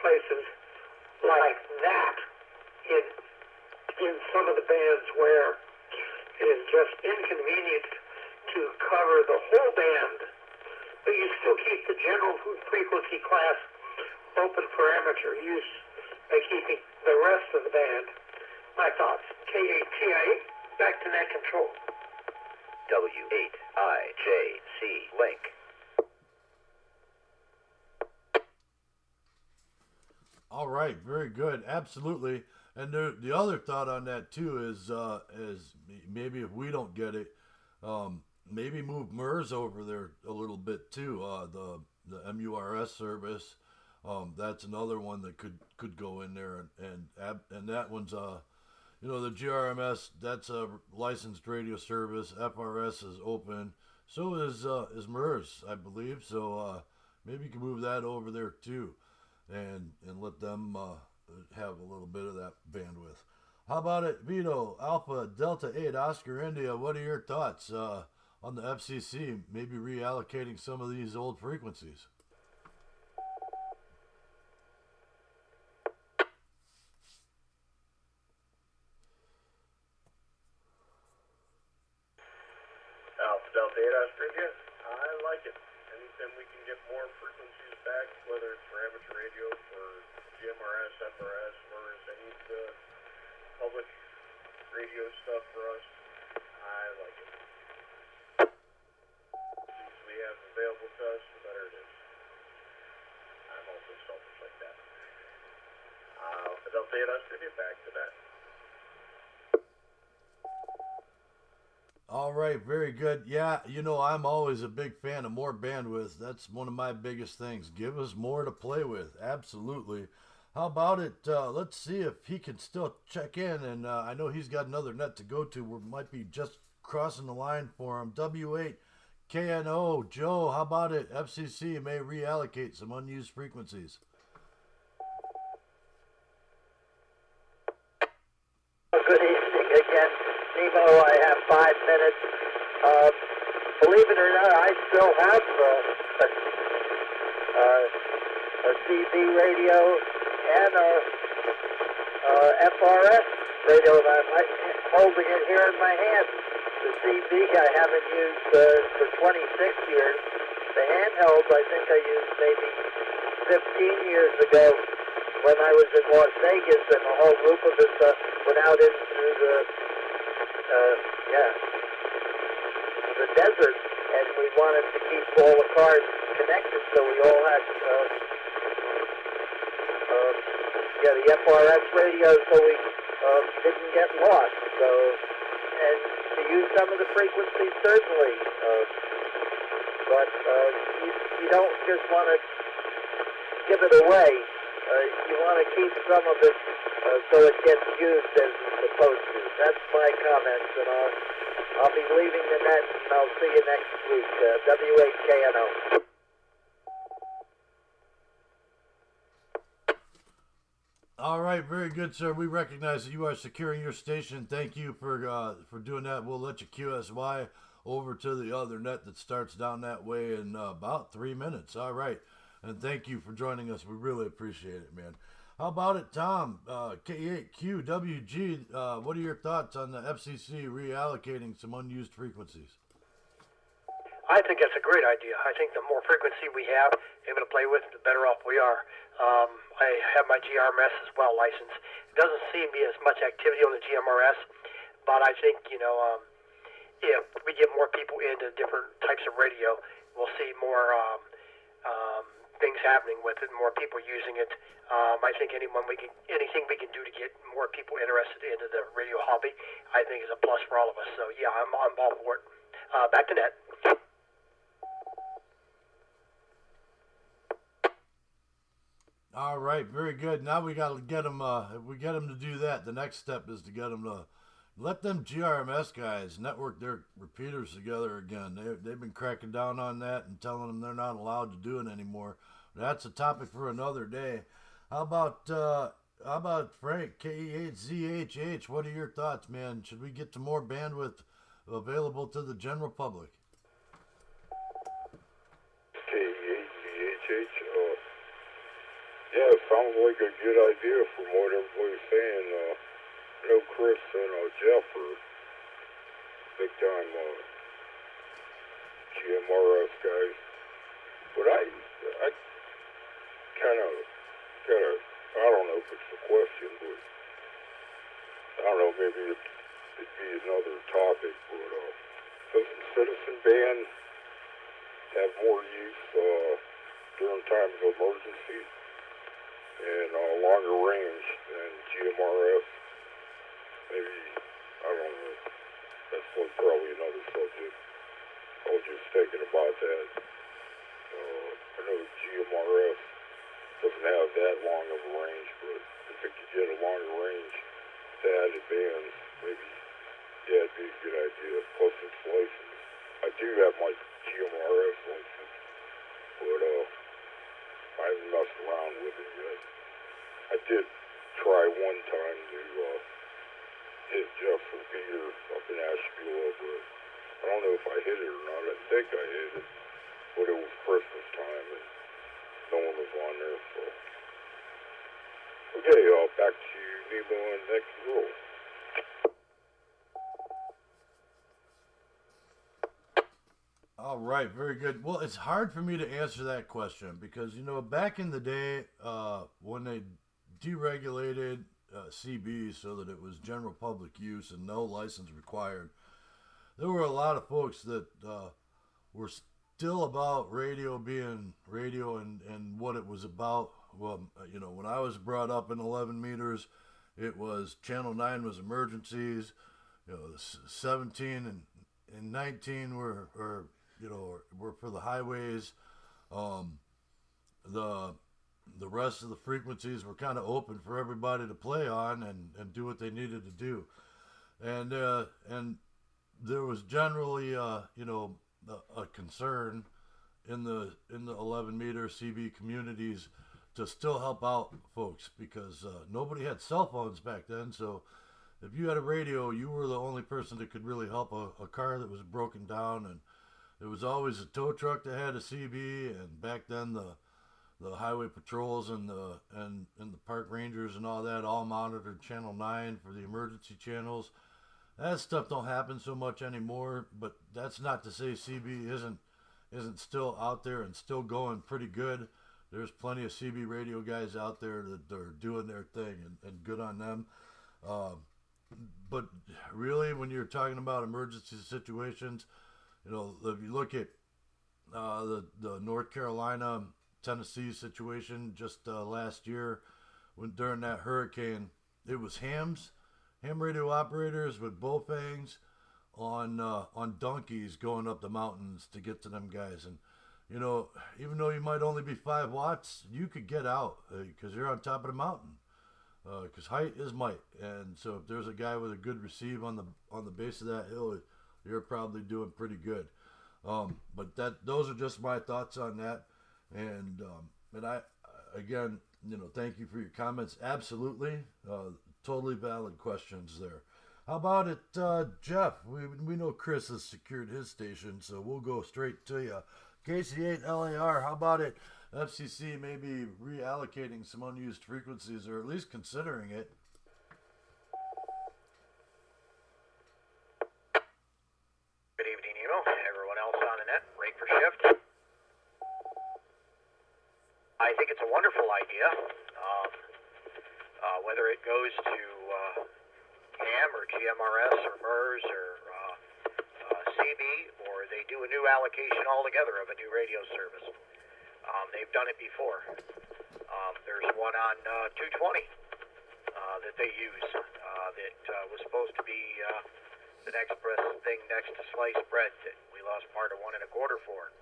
places like that in some of the bands where it is just inconvenient to cover the whole band, but you still keep the general frequency class open for amateur use by keeping the rest of the band. My thoughts. K8TIE, back to net control. W8IJC link. All right, very good, absolutely. And the other thought on that too is maybe if we don't get it, maybe move MERS over there a little bit too. The MURS service, that's another one that could go in there, and that one's you know, the GRMS, that's a licensed radio service. FRS is open, so is MERS, I believe. So maybe you can move that over there too, and let them have a little bit of that bandwidth. How about it, Vito, Alpha Delta 8 Oscar India? What are your thoughts on the FCC maybe reallocating some of these old frequencies? Alpha Delta 8 Oscar India, I like it. Anytime we can get more frequencies back, whether it's for amateur radio, for GMRS, FRS, MERS, any of the public radio stuff for us, I like it. The things we have available to us, the better it is. I'm also selfish like that. Alpha Delta 8 Oscar India, back to that. All right, very good. Yeah, you know, I'm always a big fan of more bandwidth. That's one of my biggest things. Give us more to play with. Absolutely. How about it? Let's see if he can still check in. And I know he's got another net to go to. We might be just crossing the line for him. W8KNO. Joe, how about it? FCC may reallocate some unused frequencies. Good evening again, Nemo. I have 5 minutes. Believe it or not, I still have a CB radio and a FRS radio, and I'm holding it here in my hand. The CB I haven't used for 26 years. The handheld I think I used maybe 15 years ago when I was in Las Vegas, and a whole group of us went out into the desert, and we wanted to keep all the cars connected, so we all had the FRS radio, so we didn't get lost. So, and to use some of the frequencies, certainly, but you don't just want to give it away. You want to keep some of it so it gets used as it's supposed to. That's my comments, and I'll be leaving the net, and I'll see you next week. W8KNO. All right, very good, sir. We recognize that you are securing your station. Thank you for doing that. We'll let you QSY over to the other net that starts down that way in about 3 minutes. All right. And thank you for joining us. We really appreciate it, man. How about it, Tom? K8QWG, what are your thoughts on the FCC reallocating some unused frequencies? I think that's a great idea. I think the more frequency we have able to play with, the better off we are. I have my GRMS as well licensed. It doesn't seem to be as much activity on the GMRS, but I think, if we get more people into different types of radio, we'll see more things happening with it, more people using it. I think anything we can do to get more people interested into the radio hobby, I think is a plus for all of us. So yeah, I'm all for it. Back to net. All right, very good. Now we got to get them. If we get them to do that, the next step is to get them to let them GRMS guys network their repeaters together again. They've been cracking down on that and telling them they're not allowed to do it anymore. That's a topic for another day. How about Frank, KE8ZHH? What are your thoughts, man? Should we get to more bandwidth available to the general public? KE8ZHH. Yeah, it sounds like a good idea from what everybody's saying. I know Chris and Jeff are big time GMRS guys, but I kind of, I don't know if it's a question, but I don't know, maybe it'd be another topic, but doesn't citizen band have more use during times of emergency and longer range than GMRS? Maybe, I don't know, that's probably another subject. I was just thinking about that. I know GMRS doesn't have that long of a range, but if it could get a longer range to added bands, maybe, yeah, it'd be a good idea. Plus it's licensed. I do have my GMRS license, but I haven't messed around with it yet. I did try one time to hit Jefferson Peter up in Ashtabula, but I don't know if I hit it or not. I think I hit it, but it was Christmas time and no one was on there, so. Okay, back to you, Nemo, and next roll. All right, very good. Well, it's hard for me to answer that question because, back in the day, when they deregulated CB so that it was general public use and no license required, there were a lot of folks that were still about radio being radio and what it was about. Well, when I was brought up in 11 meters, it was Channel 9 was emergencies, 17 and 19 were for the highways. The the rest of the frequencies were kind of open for everybody to play on and do what they needed to do. And there was generally, you know, a concern in the 11 meter CB communities to still help out folks, because nobody had cell phones back then. So if you had a radio, you were the only person that could really help a car that was broken down. And there was always a tow truck that had a CB, and back then the highway patrols and the park rangers and all that all monitored channel 9 for the emergency channels. That stuff don't happen so much anymore, but that's not to say CB isn't still out there and still going pretty good. There's plenty of CB radio guys out there that are doing their thing, and good on them. But really, when you're talking about emergency situations, you know, if you look at the North Carolina, Tennessee situation just last year, when during that hurricane, it was ham radio operators with bullfangs on donkeys going up the mountains to get to them guys. And you know, even though you might only be 5 watts, you could get out because you're on top of the mountain. Because height is might, and so if there's a guy with a good receive on the base of that hill, you're probably doing pretty good. But those are just my thoughts on that. And I, again, you know, thank you for your comments. Absolutely, totally valid questions there. How about it, Jeff? We know Chris has secured his station, so we'll go straight to you. KC8 LAR, how about it? FCC maybe reallocating some unused frequencies, or at least considering it. Good evening, Emo. Everyone else on the net, rate for shift. I think it's a wonderful idea. Whether it goes to CAM or GMRS or MERS or CB, or they do a new allocation altogether of a new radio service. They've done it before. There's one on 220 that they use that was supposed to be the next best thing next to sliced bread that we lost part of 1 1/4 for.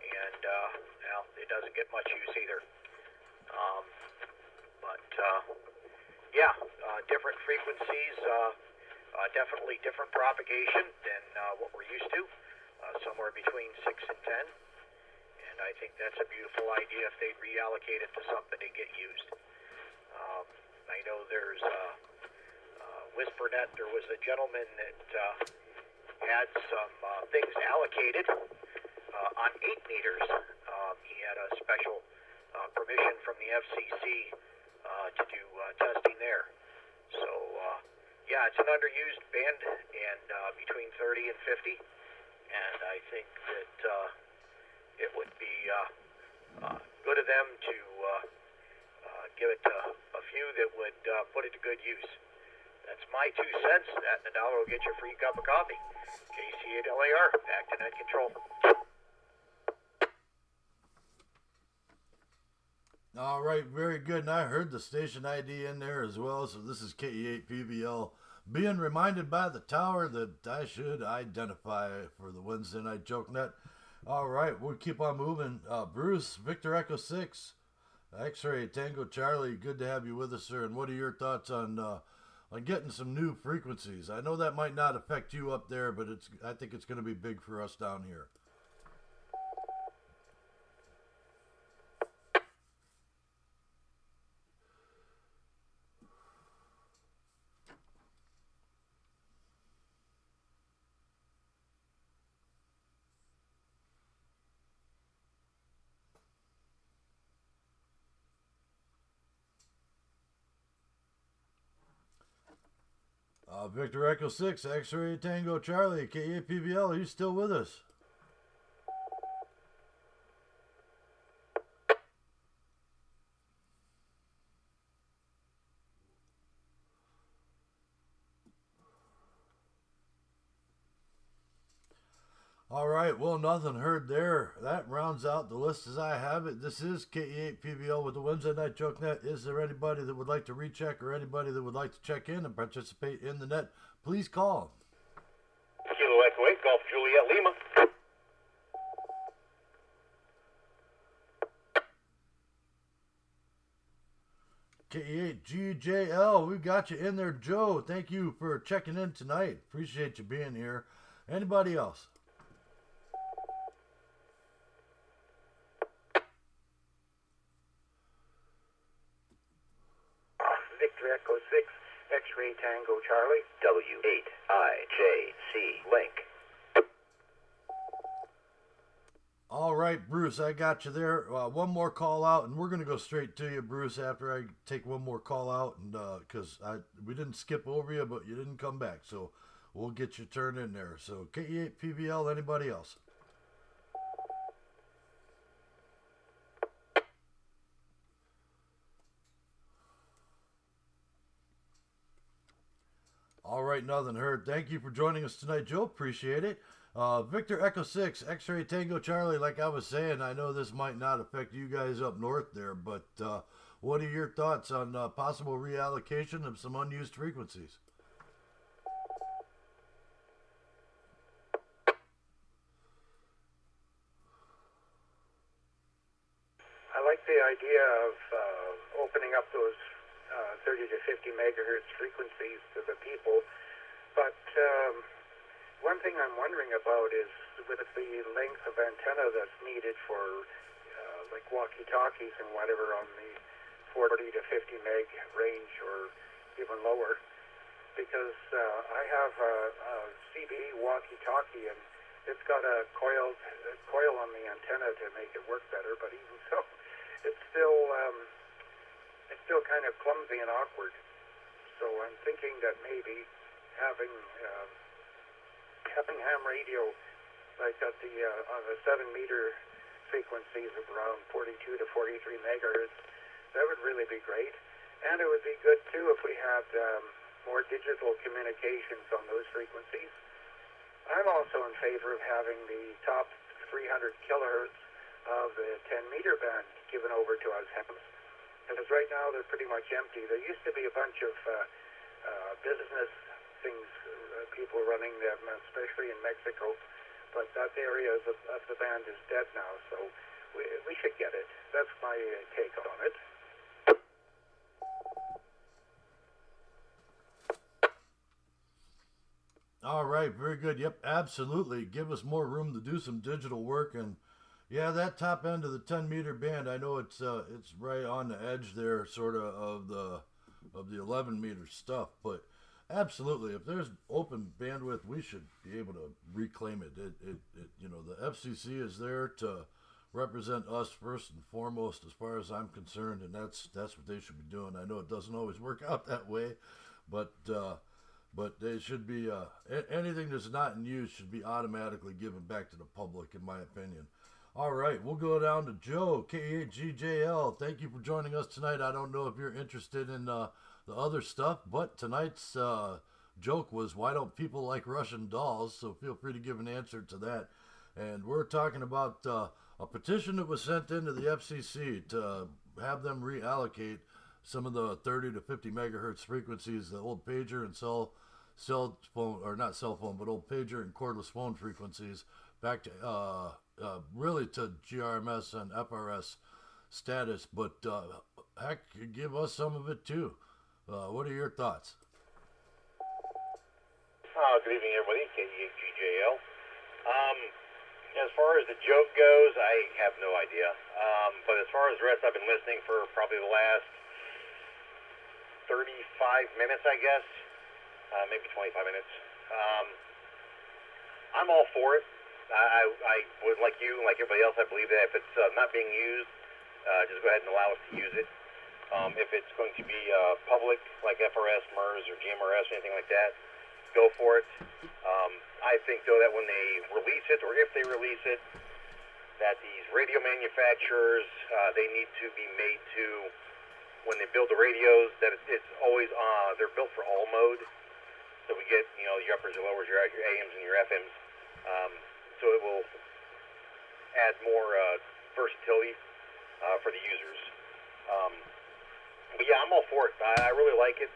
And well, it doesn't get much use either. Yeah, different frequencies, definitely different propagation than what we're used to, somewhere between 6 and 10. And I think that's a beautiful idea if they reallocate it to something to get used. I know there's WhisperNet. There was a gentleman that had some things allocated on 8 meters. He had a special permission from the FCC to do testing there. So, yeah, it's an underused band, and between 30 and 50. And I think that it would be good of them to give it to a few that would put it to good use. That's my 2 cents. That and $1 will get you a free cup of coffee. KC8 LAR, back to net control. All right, very good. And I heard the station ID in there as well. So this is KE8 PBL being reminded by the tower that I should identify for the Wednesday night Jokenet. All right, we'll keep on moving. Bruce, Victor Echo 6, X-Ray Tango Charlie, good to have you with us, sir. And what are your thoughts on getting some new frequencies? I know that might not affect you up there, but I think it's going to be big for us down here. Victor Echo 6, X-Ray Tango Charlie, KAPBL, are you still with us? All right, well, nothing heard there. That rounds out the list as I have it. This is KE8PBL with the Wednesday Night Jokenet. Is there anybody that would like to recheck or anybody that would like to check in and participate in the net? Please call. Kilo Echo 8, Golf Juliet Lima. K8GJL, we got you in there, Joe. Thank you for checking in tonight. Appreciate you being here. Anybody else? Victor Echo 6, X-Ray Tango Charlie. W8IJC Link. All right, Bruce, I got you there. One more call out, and we're going to go straight to you, Bruce, after I take one more call out, and because we didn't skip over you, but you didn't come back, so we'll get you turned in there. So KE8PVL, anybody else? All right, nothing heard. Thank you for joining us tonight, Joe. Appreciate it. Victor Echo 6, X-Ray Tango Charlie, like I was saying, I know this might not affect you guys up north there, but what are your thoughts on possible reallocation of some unused frequencies? I like the idea of opening up those 30 to 50 megahertz frequencies to the people, but one thing I'm wondering about is with the length of antenna that's needed for like walkie-talkies and whatever on the 40 to 50 meg range or even lower, because I have a CB walkie-talkie and it's got a coil on the antenna to make it work better, but even so, it's still kind of clumsy and awkward. So I'm thinking that maybe having ham radio like at the on the 7-meter frequencies of around 42 to 43 megahertz, that would really be great. And it would be good too if we had more digital communications on those frequencies. I'm also in favor of having the top 300 kilohertz of the 10-meter band given over to us hams, because right now they're pretty much empty. There used to be a bunch of business things, people running them, especially in Mexico, but that area of the band is dead now, so we should get it. That's my take on it. All right, very good. Yep, absolutely. Give us more room to do some digital work, and yeah, that top end of the 10-meter band, I know it's right on the edge there, sort of the 11-meter stuff, but absolutely, if there's open bandwidth, we should be able to reclaim it. You know, the FCC is there to represent us first and foremost, as far as I'm concerned, and that's what they should be doing. I know it doesn't always work out that way, but they should be anything that's not in use should be automatically given back to the public, in my opinion. All right, we'll go down to Joe, K8GJL. Thank you for joining us tonight. I don't know if you're interested in the other stuff, but tonight's joke was, why don't people like Russian dolls? So feel free to give an answer to that. And we're talking about a petition that was sent into the FCC to have them reallocate some of the 30 to 50 megahertz frequencies, the old pager and cell phone, or not cell phone, but old pager and cordless phone frequencies back to really to GRMS and FRS status, but heck, give us some of it too. What are your thoughts? Good evening, everybody. KGJL. As far as the joke goes, I have no idea. But as far as the rest, I've been listening for probably the last 35 minutes, I guess. Maybe 25 minutes. I'm all for it. I would, like you, like everybody else, I believe that if it's not being used, just go ahead and allow us to use it. If it's going to be public, like FRS, MERS, or GMRS, or anything like that, go for it. I think, though, that when they release it, or if they release it, that these radio manufacturers, they need to be made to, when they build the radios, that it's always they're built for all mode. So we get, you know, your uppers, your lowers, your AMs, and your FMs. So it will add more versatility for the users. But yeah, I'm all for it. I really like it.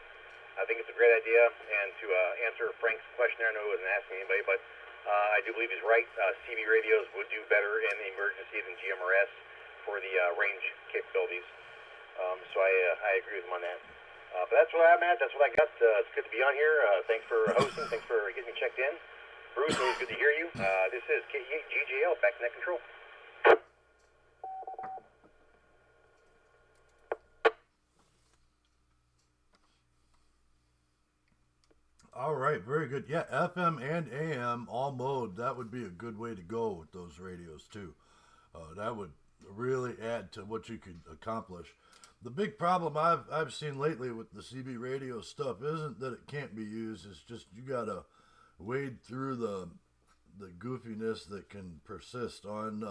I think it's a great idea. And to answer Frank's question there, I know he wasn't asking anybody, but I do believe he's right. CB radios would do better in emergency than GMRS for the range capabilities. So I agree with him on that. But that's where I'm at. That's what I got. It's good to be on here. Thanks for hosting. Thanks for getting me checked in. Bruce, always good to hear you. This is KE8GGL, back to net control. All right, very good. Yeah, FM and AM all mode. That would be a good way to go with those radios too. That would really add to what you could accomplish. The big problem I've seen lately with the CB radio stuff isn't that it can't be used. It's just you gotta wade through the goofiness that can persist on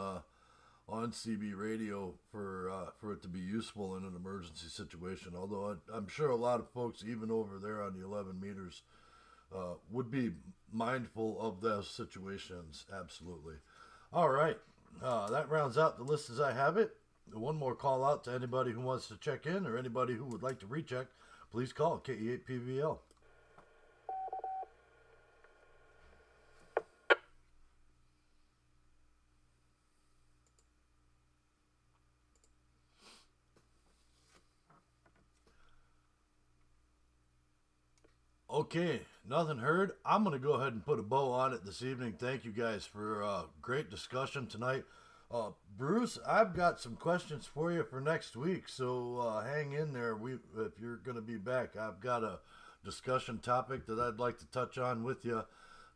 CB radio for it to be useful in an emergency situation. Although I'm sure a lot of folks, even over there on the 11 meters, would be mindful of those situations. Absolutely. All right. That rounds out the list as I have it. One more call out to anybody who wants to check in or anybody who would like to recheck. Please call KE8PVL. Okay, nothing heard. I'm going to go ahead and put a bow on it this evening. Thank you guys for a great discussion tonight. Bruce, I've got some questions for you for next week, so hang in there. If you're going to be back, I've got a discussion topic that I'd like to touch on with you,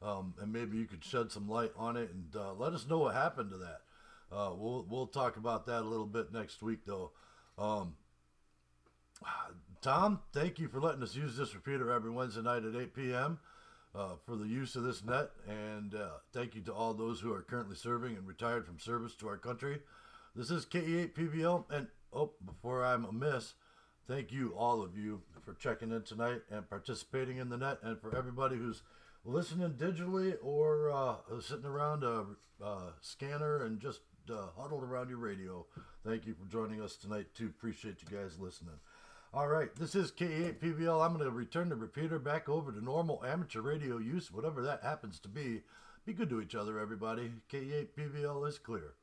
and maybe you could shed some light on it and let us know what happened to that. We'll talk about that a little bit next week, though. Tom, thank you for letting us use this repeater every Wednesday night at 8 p.m. For the use of this net, and thank you to all those who are currently serving and retired from service to our country. This is KE8PVL, and before I'm amiss, thank you, all of you, for checking in tonight and participating in the net, and for everybody who's listening digitally or sitting around a scanner and just huddled around your radio. Thank you for joining us tonight, too. Appreciate you guys listening. All right, this is KE8PVL. I'm going to return the repeater back over to normal amateur radio use, whatever that happens to be. Be good to each other, everybody. KE8PVL is clear.